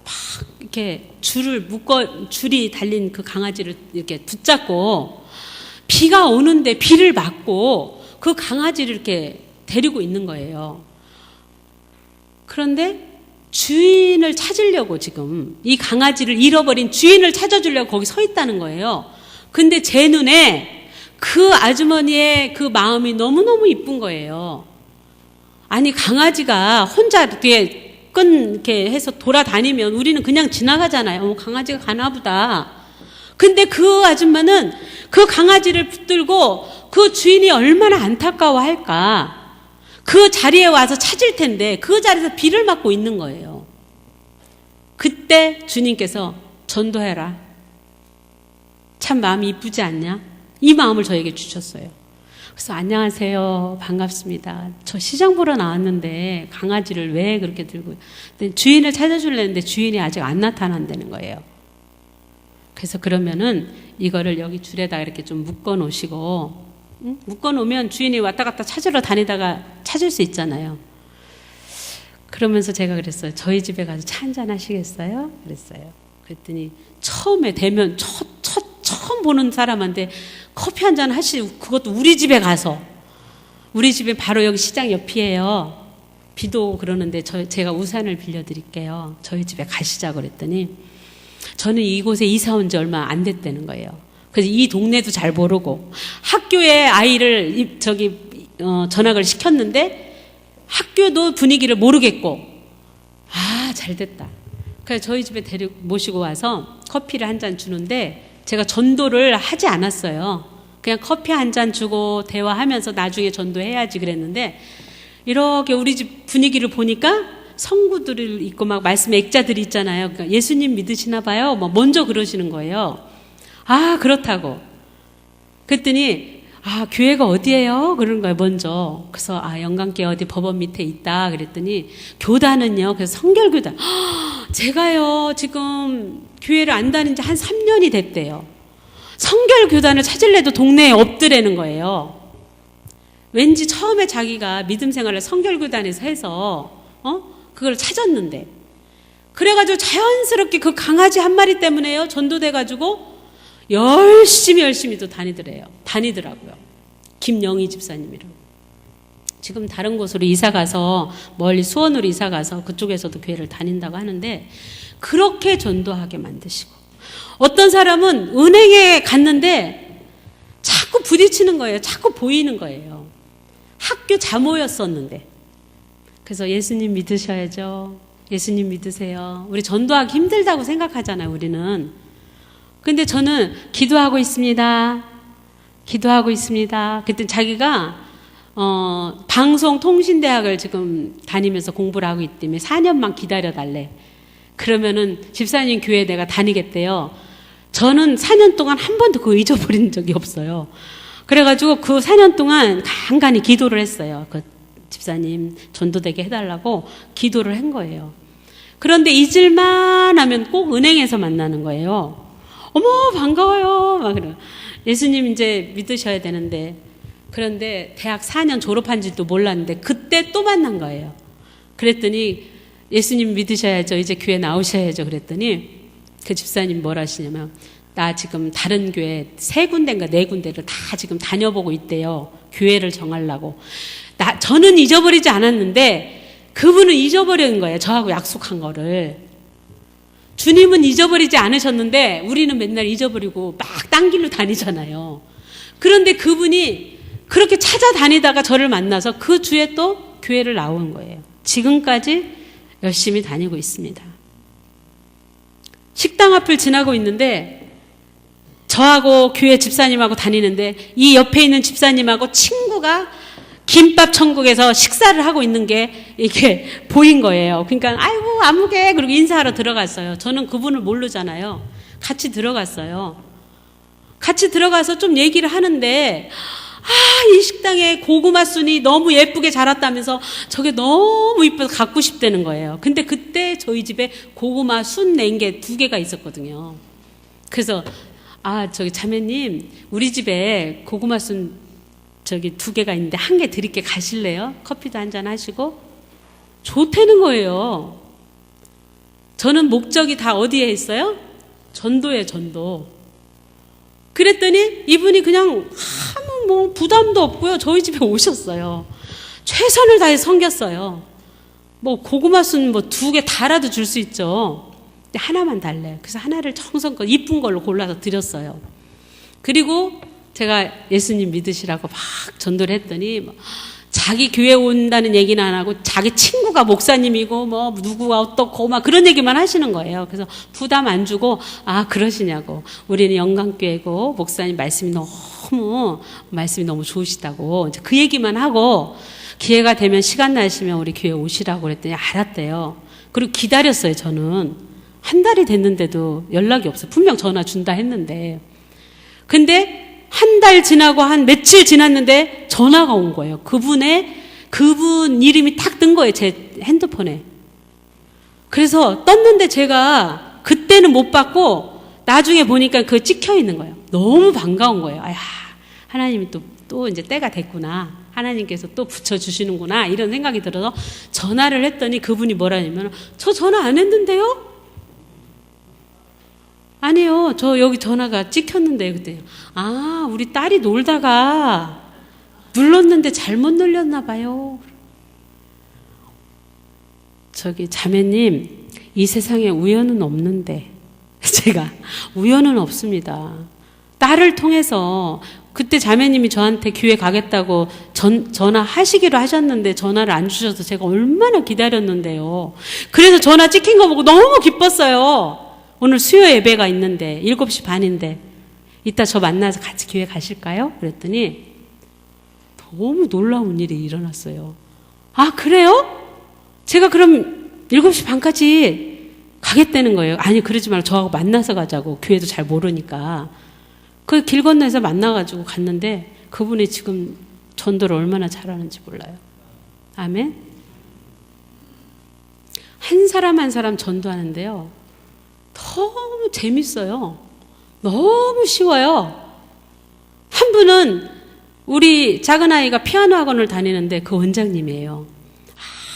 막 이렇게 줄이 달린 그 강아지를 이렇게 붙잡고 비가 오는데 비를 맞고 그 강아지를 이렇게 데리고 있는 거예요. 그런데 주인을 찾으려고 지금 이 강아지를 잃어버린 주인을 찾아주려고 거기 서 있다는 거예요. 근데 제 눈에 그 아주머니의 그 마음이 너무너무 이쁜 거예요. 아니, 강아지가 혼자 이렇게 해서 돌아다니면 우리는 그냥 지나가잖아요. 강아지가 가나 보다. 근데 그 아줌마는 그 강아지를 붙들고 그 주인이 얼마나 안타까워할까. 그 자리에 와서 찾을 텐데 그 자리에서 비를 맞고 있는 거예요. 그때 주님께서 전도해라. 참 마음이 이쁘지 않냐? 이 마음을 저에게 주셨어요. 그래서 안녕하세요. 반갑습니다. 저 시장 보러 나왔는데 강아지를 왜 그렇게 들고, 근데 주인을 찾아주려는데 주인이 아직 안 나타난다는 거예요. 그래서 그러면은 이거를 여기 줄에다 이렇게 좀 묶어 놓으시고, 묶어 놓으면 주인이 왔다 갔다 찾으러 다니다가 찾을 수 있잖아요. 그러면서 제가 그랬어요. 저희 집에 가서 차 한잔 하시겠어요? 그랬어요. 그랬더니 처음에 대면 처음 보는 사람한테 커피 한잔 하시고, 그것도 우리 집에 가서, 우리 집에 바로 여기 시장 옆이에요. 비도 오고 그러는데 제가 우산을 빌려드릴게요. 저희 집에 가시자고 그랬더니 저는 이곳에 이사 온 지 얼마 안 됐다는 거예요. 그래서 이 동네도 잘 모르고 학교에 아이를 전학을 시켰는데 학교도 분위기를 모르겠고, 잘 됐다. 그래서 저희 집에 모시고 와서 커피를 한 잔 주는데 제가 전도를 하지 않았어요. 그냥 커피 한 잔 주고 대화하면서 나중에 전도해야지 그랬는데, 이렇게 우리 집 분위기를 보니까 성구들을 있고 막 말씀 액자들이 있잖아요. 그러니까 예수님 믿으시나 봐요. 먼저 그러시는 거예요. 그렇다고. 그랬더니 교회가 어디예요? 그러는 거예요, 먼저. 그래서 영광교회 어디 법원 밑에 있다 그랬더니, 교단은요? 그래서 성결교단. 제가요 지금 교회를 안 다닌 지 한 3년이 됐대요. 성결교단을 찾을래도 동네에 없더라는 거예요. 왠지 처음에 자기가 믿음 생활을 성결교단에서 해서 그걸 찾았는데, 그래가지고 자연스럽게 그 강아지 한 마리 때문에요 전도돼가지고 열심히 또 다니더라고요. 김영희 집사님이라고. 지금 다른 곳으로 이사가서, 멀리 수원으로 이사가서 그쪽에서도 교회를 다닌다고 하는데, 그렇게 전도하게 만드시고, 어떤 사람은 은행에 갔는데 자꾸 부딪히는 거예요. 자꾸 보이는 거예요. 학교 자모였었는데. 그래서 예수님 믿으셔야죠. 예수님 믿으세요. 우리 전도하기 힘들다고 생각하잖아요, 우리는. 근데 저는 기도하고 있습니다. 그랬더니 자기가 방송통신대학을 지금 다니면서 공부를 하고 있다며 4년만 기다려달래. 그러면은 집사님 교회에 내가 다니겠대요. 저는 4년 동안 한 번도 그거 잊어버린 적이 없어요. 그래가지고 그 4년 동안 간간히 기도를 했어요. 그 집사님 전도되게 해달라고 기도를 한 거예요. 그런데 잊을만 하면 꼭 은행에서 만나는 거예요. 어머, 반가워요. 막 그래요. 예수님 이제 믿으셔야 되는데. 그런데 대학 4년 졸업한지도 몰랐는데 그때 또 만난 거예요. 그랬더니 예수님 믿으셔야죠. 이제 교회 나오셔야죠. 그랬더니 그 집사님 뭐라 하시냐면, 나 지금 다른 교회 3군데인가 4군데를 다 지금 다녀보고 있대요. 교회를 정하려고. 저는 잊어버리지 않았는데 그분은 잊어버린 거예요. 저하고 약속한 거를. 주님은 잊어버리지 않으셨는데 우리는 맨날 잊어버리고 막 딴 길로 다니잖아요. 그런데 그분이 그렇게 찾아다니다가 저를 만나서 그 주에 또 교회를 나온 거예요. 지금까지 열심히 다니고 있습니다. 식당 앞을 지나고 있는데 저하고 교회 집사님하고 다니는데 이 옆에 있는 집사님하고 친구가 김밥 천국에서 식사를 하고 있는 게 이렇게 보인 거예요. 그러니까 아이고 아무개 그리고 인사하러 들어갔어요. 저는 그분을 모르잖아요. 같이 들어갔어요. 같이 들어가서 좀 얘기를 하는데 이 식당에 고구마 순이 너무 예쁘게 자랐다면서 저게 너무 이뻐서 갖고 싶다는 거예요. 근데 그때 저희 집에 고구마 순 낸 게 2개가 있었거든요. 그래서 저기 자매님, 우리 집에 고구마순 저기 2개가 있는데 1개 드릴게 가실래요? 커피도 한잔 하시고. 좋다는 거예요. 저는 목적이 다 어디에 있어요? 전도에 전도. 그랬더니 이분이 그냥 아무 뭐 부담도 없고요. 저희 집에 오셨어요. 최선을 다해 섬겼어요. 뭐 고구마순 뭐 2개 달아도 줄 수 있죠. 근데 하나만 달래요. 그래서 하나를 정성껏 이쁜 걸로 골라서 드렸어요. 그리고 제가 예수님 믿으시라고 막 전도를 했더니 뭐 자기 교회 온다는 얘기는 안 하고 자기 친구가 목사님이고 뭐 누구가 어떻고 막 그런 얘기만 하시는 거예요. 그래서 부담 안 주고 그러시냐고. 우리는 영광교회고 목사님 말씀이 너무 좋으시다고 이제 그 얘기만 하고 기회가 되면 시간 나시면 우리 교회 오시라고 그랬더니 알았대요. 그리고 기다렸어요. 저는 1달이 됐는데도 연락이 없어요. 분명 전화 준다 했는데. 근데 1달 지나고 한 며칠 지났는데 전화가 온 거예요. 그분 이름이 딱 뜬 거예요. 제 핸드폰에. 그래서 떴는데 제가 그때는 못 받고 나중에 보니까 그거 찍혀 있는 거예요. 너무 반가운 거예요. 하나님이 또 이제 때가 됐구나. 하나님께서 또 붙여주시는구나. 이런 생각이 들어서 전화를 했더니 그분이 뭐라냐면 저 전화 안 했는데요? 아니요. 저 여기 전화가 찍혔는데 그때 우리 딸이 놀다가 눌렀는데 잘못 눌렸나 봐요. 저기 자매님, 이 세상에 우연은 없는데 제가 우연은 없습니다. 딸을 통해서 그때 자매님이 저한테 교회 가겠다고 전화하시기로 하셨는데 전화를 안 주셔서 제가 얼마나 기다렸는데요. 그래서 전화 찍힌 거 보고 너무 기뻤어요. 오늘 수요 예배가 있는데 7시 반인데 이따 저 만나서 같이 교회 가실까요? 그랬더니 너무 놀라운 일이 일어났어요. 그래요? 제가 그럼 7시 반까지 가겠다는 거예요. 아니 그러지 말고 저하고 만나서 가자고. 교회도 잘 모르니까. 그 길 건너에서 만나가지고 갔는데 그분이 지금 전도를 얼마나 잘하는지 몰라요. 아멘? 한 사람 한 사람 전도하는데요. 너무 재밌어요. 너무 쉬워요. 한 분은 우리 작은 아이가 피아노 학원을 다니는데 그 원장님이에요.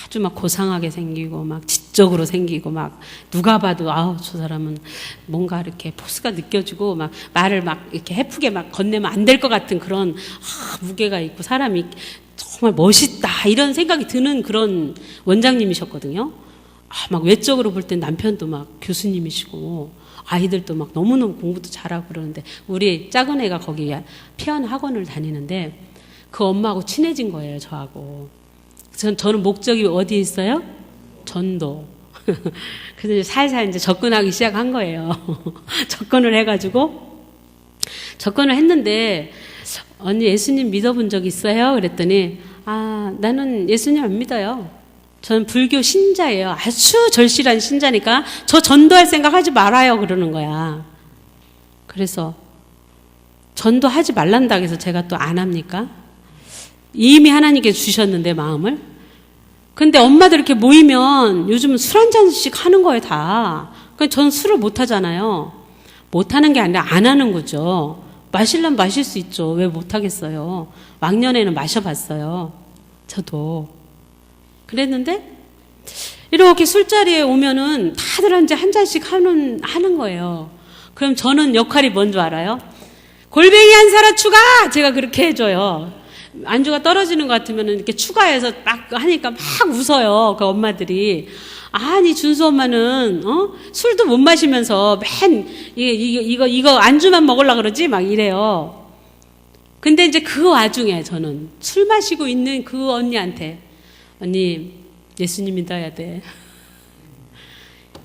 아주 막 고상하게 생기고 막 지적으로 생기고 막 누가 봐도 저 사람은 뭔가 이렇게 포스가 느껴지고 막 말을 막 이렇게 해프게 막 건네면 안 될 것 같은 그런 무게가 있고 사람이 정말 멋있다 이런 생각이 드는 그런 원장님이셨거든요. 막 외적으로 볼 땐 남편도 막 교수님이시고 아이들도 막 너무너무 공부도 잘하고 그러는데 우리 작은 애가 거기 피아노 학원을 다니는데 그 엄마하고 친해진 거예요. 저하고. 저는 목적이 어디에 있어요? 전도. 그래서 이제 살살 이제 접근하기 시작한 거예요. 접근을 했는데 언니 예수님 믿어본 적 있어요? 그랬더니 나는 예수님 안 믿어요. 저는 불교 신자예요. 아주 절실한 신자니까 저 전도할 생각 하지 말아요. 그러는 거야. 그래서 전도하지 말란다 해서 제가 또 안 합니까? 이미 하나님께 주셨는데 마음을. 근데 엄마들 이렇게 모이면 요즘은 술 한 잔씩 하는 거예요 다. 그러니까 전 술을 못 하잖아요. 못 하는 게 아니라 안 하는 거죠. 마시려면 마실 수 있죠. 왜 못 하겠어요. 왕년에는 마셔봤어요. 저도. 그랬는데 이렇게 술자리에 오면은 다들 이제 한 잔씩 하는 거예요. 그럼 저는 역할이 뭔지 알아요? 골뱅이 한 사람 추가! 제가 그렇게 해줘요. 안주가 떨어지는 것 같으면 이렇게 추가해서 막 하니까 막 웃어요. 그 엄마들이. 아니, 준수 엄마는, 술도 못 마시면서 맨, 이거 안주만 먹으려고 그러지? 막 이래요. 근데 이제 그 와중에 저는 술 마시고 있는 그 언니한테, 언니, 예수님 믿어야 돼.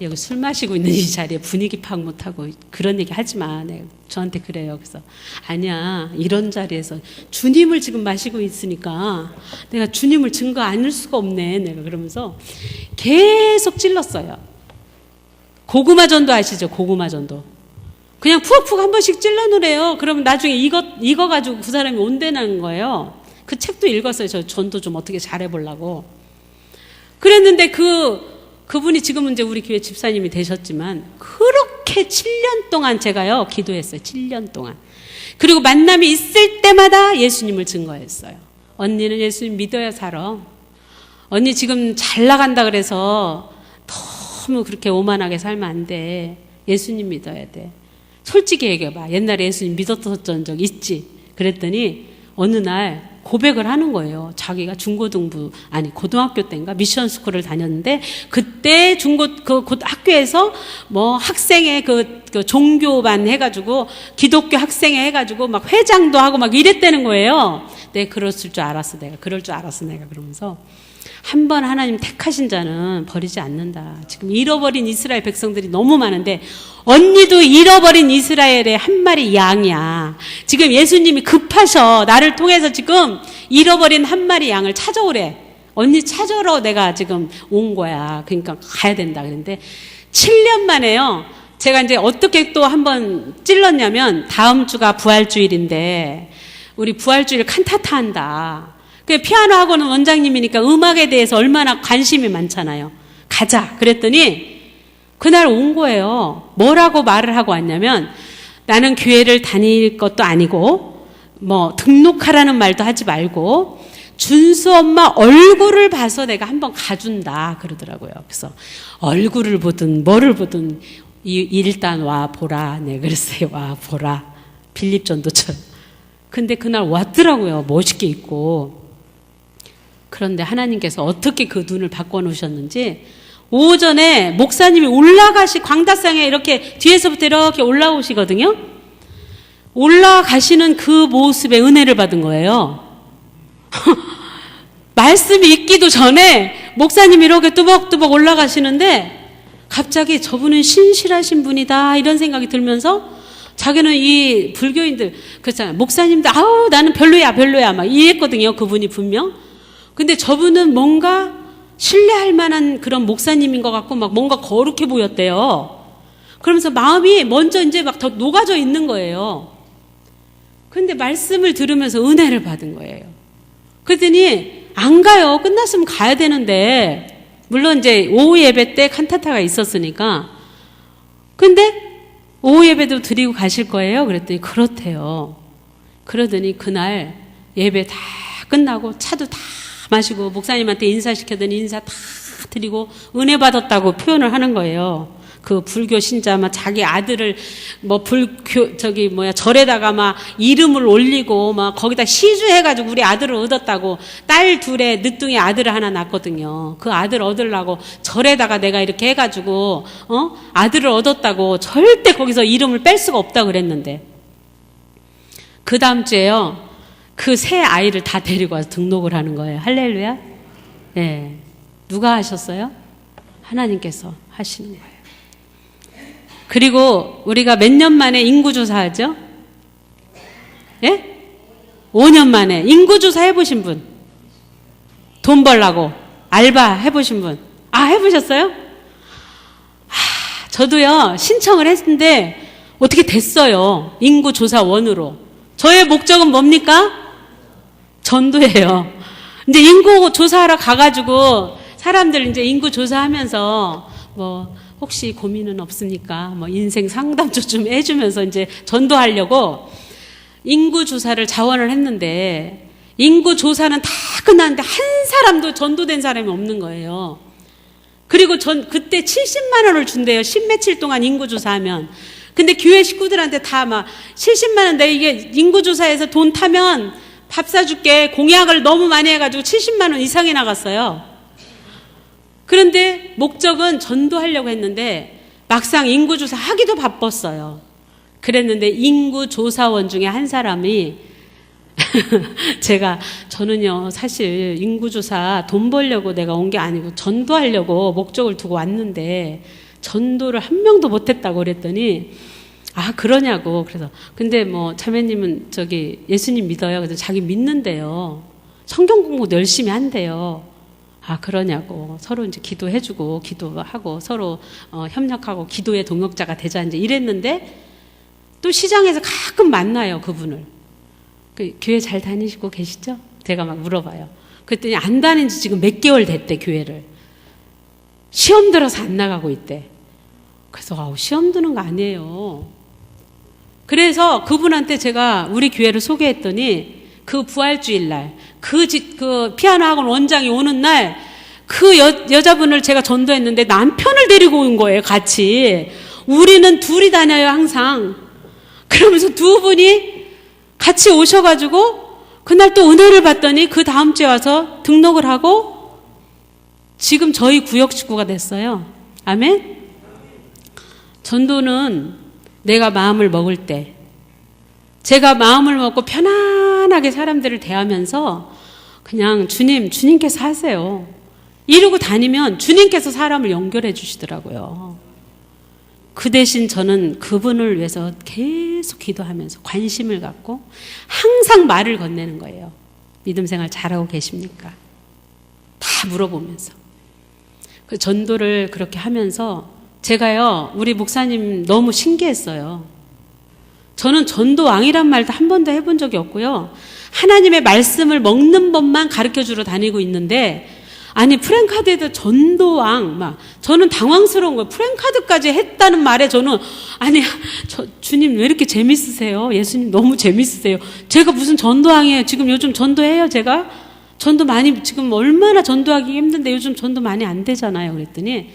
여기 술 마시고 있는 이 자리에 분위기 파악 못하고 그런 얘기 하지 마. 내가 저한테 그래요. 그래서 아니야. 이런 자리에서 주님을 지금 마시고 있으니까 내가 주님을 증거 아닐 수가 없네. 내가 그러면서 계속 찔렀어요. 고구마 전도 아시죠? 고구마 전도. 그냥 푹푹 한 번씩 찔러놓으래요. 그러면 나중에 이거 가지고 그 사람이 온대는 거예요. 그 책도 읽었어요. 저 전도 좀 어떻게 잘해보려고. 그랬는데 그분이 지금은 이제 우리 교회 집사님이 되셨지만 그렇게 그렇게 7년 동안 제가요 기도했어요. 7년 동안. 그리고 만남이 있을 때마다 예수님을 증거했어요. 언니는 예수님 믿어야 살아. 언니 지금 잘 나간다 그래서 너무 그렇게 오만하게 살면 안 돼. 예수님 믿어야 돼. 솔직히 얘기해봐. 옛날에 예수님 믿었던 적 있지? 그랬더니 어느 날 고백을 하는 거예요. 자기가 고등학교 때인가 미션 스쿨을 다녔는데 그때 학교에서 뭐 학생회 그 종교반 해가지고 기독교 학생회 해가지고 막 회장도 하고 막 이랬다는 거예요. 내가 그럴 줄 알았어. 내가 그러면서 한 번 하나님 택하신 자는 버리지 않는다. 지금 잃어버린 이스라엘 백성들이 너무 많은데 언니도 잃어버린 이스라엘의 한 마리 양이야. 지금 예수님이 급하셔. 나를 통해서 지금 잃어버린 한 마리 양을 찾아오래. 언니 찾으러 내가 지금 온 거야. 그러니까 가야 된다. 그런데 7년 만에요. 제가 이제 어떻게 또 한번 찔렀냐면 다음 주가 부활주일인데 우리 부활주일 칸타타 한다. 그 피아노 학원은 원장님이니까 음악에 대해서 얼마나 관심이 많잖아요. 가자. 그랬더니 그날 온 거예요. 뭐라고 말을 하고 왔냐면 나는 교회를 다닐 것도 아니고 뭐 등록하라는 말도 하지 말고 준수 엄마 얼굴을 봐서 내가 한번 가준다 그러더라고요. 그래서 얼굴을 보든 뭐를 보든 일단 와 보라. 네 그랬어요. 와 보라. 빌립 전도처럼. 근데 그날 왔더라고요. 멋있게 입고. 그런데 하나님께서 어떻게 그 눈을 바꿔놓으셨는지 오전에 목사님이 광다상에 이렇게 뒤에서부터 이렇게 올라오시거든요. 올라가시는 그 모습에 은혜를 받은 거예요. 말씀이 있기도 전에 목사님이 이렇게 뚜벅뚜벅 올라가시는데 갑자기 저분은 신실하신 분이다 이런 생각이 들면서 자기는 이 불교인들 그렇잖아요. 목사님들 아우 나는 별로야 막 이랬거든요. 그분이 분명. 근데 저분은 뭔가 신뢰할 만한 그런 목사님인 것 같고 막 뭔가 거룩해 보였대요. 그러면서 마음이 먼저 이제 막 더 녹아져 있는 거예요. 근데 말씀을 들으면서 은혜를 받은 거예요. 그랬더니 안 가요. 끝났으면 가야 되는데 물론 이제 오후 예배 때 칸타타가 있었으니까 근데 오후 예배도 드리고 가실 거예요? 그랬더니 그렇대요. 그러더니 그날 예배 다 끝나고 차도 다 마시고 목사님한테 인사시켜더니 인사 다 드리고 은혜 받았다고 표현을 하는 거예요. 그 불교 신자 막 자기 아들을 뭐 절에다가 막 이름을 올리고 막 거기다 시주해가지고 우리 아들을 얻었다고 딸 둘에 늦둥이 아들을 하나 낳거든요. 그 아들 얻으려고 절에다가 내가 이렇게 해가지고 아들을 얻었다고 절대 거기서 이름을 뺄 수가 없다고 그랬는데 그 다음 주에요. 그 새 아이를 다 데리고 와서 등록을 하는 거예요. 할렐루야. 네. 누가 하셨어요? 하나님께서 하시는 거예요. 그리고 우리가 몇 년 만에 인구조사하죠? 예? 5년 만에 인구조사 해보신 분? 돈 벌라고 알바 해보신 분? 해보셨어요? 저도요 신청을 했는데 어떻게 됐어요. 인구조사원으로. 저의 목적은 뭡니까? 전도예요. 이제 인구 조사하러 가가지고 사람들 이제 인구 조사하면서 뭐 혹시 고민은 없습니까? 뭐 인생 상담도 좀 해주면서 이제 전도하려고 인구 조사를 자원을 했는데 인구 조사는 다 끝났는데 한 사람도 전도된 사람이 없는 거예요. 그리고 그때 70만 원을 준대요. 10며칠 동안 인구 조사하면. 근데 교회 식구들한테 다 막 70만 원 내 이게 인구조사에서 돈 타면 밥 사줄게 공약을 너무 많이 해가지고 70만 원 이상이 나갔어요. 그런데 목적은 전도하려고 했는데 막상 인구조사 하기도 바빴어요. 그랬는데 인구조사원 중에 한 사람이 저는요 사실 인구조사 돈 벌려고 내가 온 게 아니고 전도하려고 목적을 두고 왔는데 전도를 한 명도 못했다고 그랬더니 그러냐고. 그래서 근데 뭐 자매님은 예수님 믿어요. 그래서 자기 믿는데요. 성경 공부도 열심히 한대요. 그러냐고. 서로 이제 기도해주고 기도하고 서로 협력하고 기도의 동역자가 되자 이제 이랬는데 또 시장에서 가끔 만나요 그분을. 교회 잘 다니시고 계시죠? 제가 막 물어봐요. 그랬더니 안 다닌 지 지금 몇 개월 됐대 교회를. 시험 들어서 안 나가고 있대. 그래서 시험 드는 거 아니에요. 그래서 그분한테 제가 우리 교회를 소개했더니 그 부활주일날 그 피아노 학원 원장이 오는 날 그 여자분을 제가 전도했는데 남편을 데리고 온 거예요. 같이. 우리는 둘이 다녀요 항상. 그러면서 두 분이 같이 오셔가지고 그날 또 은혜를 받더니 그 다음 주에 와서 등록을 하고 지금 저희 구역 식구가 됐어요. 아멘? 전도는 내가 마음을 먹을 때, 제가 마음을 먹고 편안하게 사람들을 대하면서 그냥 주님께서 하세요. 이러고 다니면 주님께서 사람을 연결해 주시더라고요. 그 대신 저는 그분을 위해서 계속 기도하면서 관심을 갖고 항상 말을 건네는 거예요. 믿음 생활 잘하고 계십니까? 다 물어보면서. 그 전도를 그렇게 하면서 제가요, 우리 목사님 너무 신기했어요. 저는 전도왕이란 말도 한 번도 해본 적이 없고요. 하나님의 말씀을 먹는 법만 가르쳐 주러 다니고 있는데, 아니, 프랭카드에도 전도왕, 저는 당황스러운 거예요. 프랭카드까지 했다는 말에 저는, 주님 왜 이렇게 재밌으세요? 예수님 너무 재밌으세요. 제가 무슨 전도왕이에요? 지금 요즘 전도해요, 제가? 전도 많이, 지금 얼마나 전도하기 힘든데 요즘 전도 많이 안 되잖아요. 그랬더니,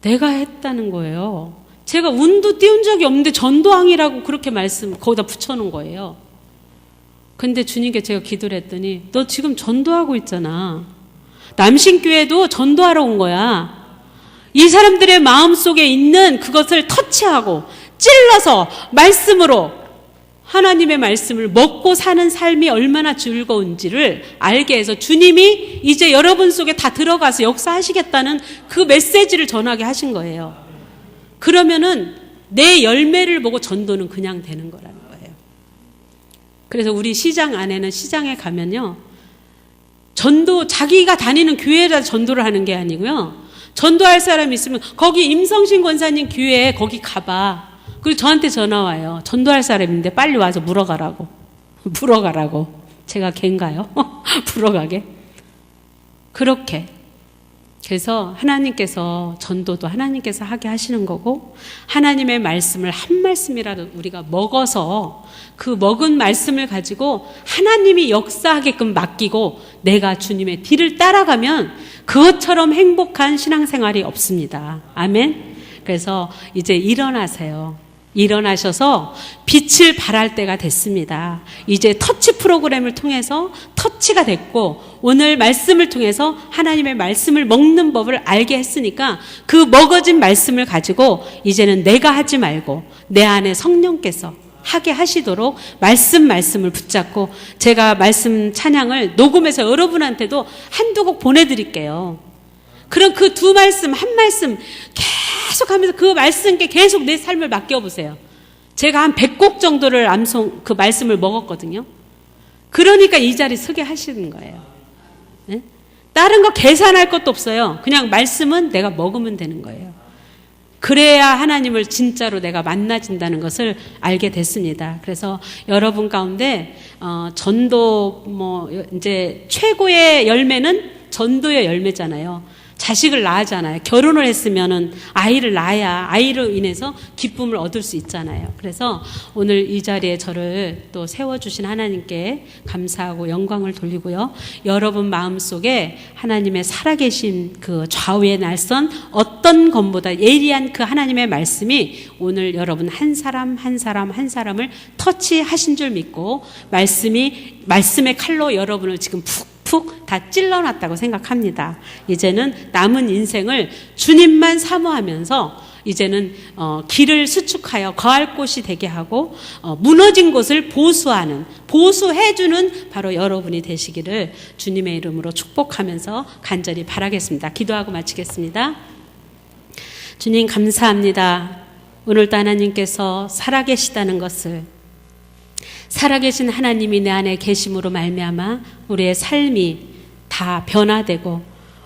내가 했다는 거예요. 제가 운도 띄운 적이 없는데 전도왕이라고 그렇게 거기다 붙여놓은 거예요. 근데 주님께 제가 기도를 했더니, 너 지금 전도하고 있잖아. 남신교회도 전도하러 온 거야. 이 사람들의 마음속에 있는 그것을 터치하고 찔러서 말씀으로 하나님의 말씀을 먹고 사는 삶이 얼마나 즐거운지를 알게 해서 주님이 이제 여러분 속에 다 들어가서 역사하시겠다는 그 메시지를 전하게 하신 거예요. 그러면은 내 열매를 보고 전도는 그냥 되는 거라는 거예요. 그래서 우리 시장 안에는, 시장에 가면요, 전도, 자기가 다니는 교회에다 전도를 하는 게 아니고요, 전도할 사람이 있으면 거기 임성신 권사님 교회에 거기 가봐. 그리고 저한테 전화 와요. 전도할 사람인데 빨리 와서 물어가라고. 물어가라고. 제가 걘가요? 물어가게. 그렇게. 그래서 하나님께서 전도도 하나님께서 하게 하시는 거고, 하나님의 말씀을 한 말씀이라도 우리가 먹어서 그 먹은 말씀을 가지고 하나님이 역사하게끔 맡기고 내가 주님의 뒤를 따라가면 그것처럼 행복한 신앙생활이 없습니다. 아멘. 그래서 이제 일어나세요. 일어나셔서 빛을 발할 때가 됐습니다. 이제 터치 프로그램을 통해서 터치가 됐고, 오늘 말씀을 통해서 하나님의 말씀을 먹는 법을 알게 했으니까 그 먹어진 말씀을 가지고 이제는 내가 하지 말고 내 안에 성령께서 하게 하시도록 말씀을 붙잡고, 제가 말씀 찬양을 녹음해서 여러분한테도 한두 곡 보내드릴게요. 그럼 그 두 말씀, 한 말씀 계속 하면서 그 말씀께 계속 내 삶을 맡겨보세요. 제가 한 100곡 정도를 그 말씀을 먹었거든요. 그러니까 이 자리 서게 하시는 거예요. 네? 다른 거 계산할 것도 없어요. 그냥 말씀은 내가 먹으면 되는 거예요. 그래야 하나님을 진짜로 내가 만나진다는 것을 알게 됐습니다. 그래서 여러분 가운데 전도 이제 최고의 열매는 전도의 열매잖아요. 자식을 낳았잖아요. 결혼을 했으면은 아이를 낳아야 아이로 인해서 기쁨을 얻을 수 있잖아요. 그래서 오늘 이 자리에 저를 또 세워주신 하나님께 감사하고 영광을 돌리고요. 여러분 마음속에 하나님의 살아계신 그 좌우의 날선 어떤 것보다 예리한 그 하나님의 말씀이 오늘 여러분 한 사람 한 사람을 터치하신 줄 믿고, 말씀의 칼로 여러분을 지금 푹 다 찔러놨다고 생각합니다. 이제는 남은 인생을 주님만 사모하면서 이제는 길을 수축하여 거할 곳이 되게 하고, 무너진 곳을 보수해주는 바로 여러분이 되시기를 주님의 이름으로 축복하면서 간절히 바라겠습니다. 기도하고 마치겠습니다. 주님 감사합니다. 오늘도 하나님께서 살아계시다는 것을, 살아계신 하나님이 내 안에 계심으로 말미암아 우리의 삶이 다 변화되고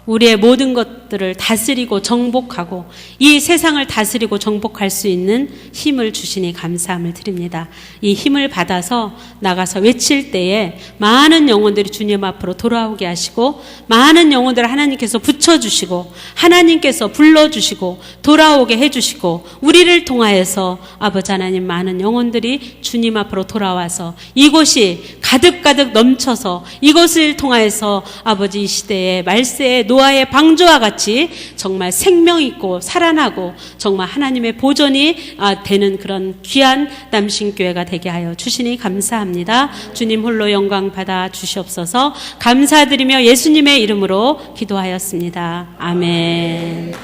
우리의 모든 것들을 다스리고 정복하고 이 세상을 다스리고 정복할 수 있는 힘을 주시니 감사함을 드립니다. 이 힘을 받아서 나가서 외칠 때에 많은 영혼들이 주님 앞으로 돌아오게 하시고 많은 영혼들을 하나님께서 붙여주시고 하나님께서 불러주시고 돌아오게 해주시고 우리를 통하여서 아버지 하나님 많은 영혼들이 주님 앞으로 돌아와서 이곳이 가득가득 넘쳐서 이것을 통하여서 아버지 이 시대의 말세의 노아의 방주와 같이 정말 생명 있고 살아나고 정말 하나님의 보존이 되는 그런 귀한 남신교회가 되게 하여 주시니 감사합니다. 주님 홀로 영광 받아 주시옵소서. 감사드리며 예수님의 이름으로 기도하였습니다. 아멘.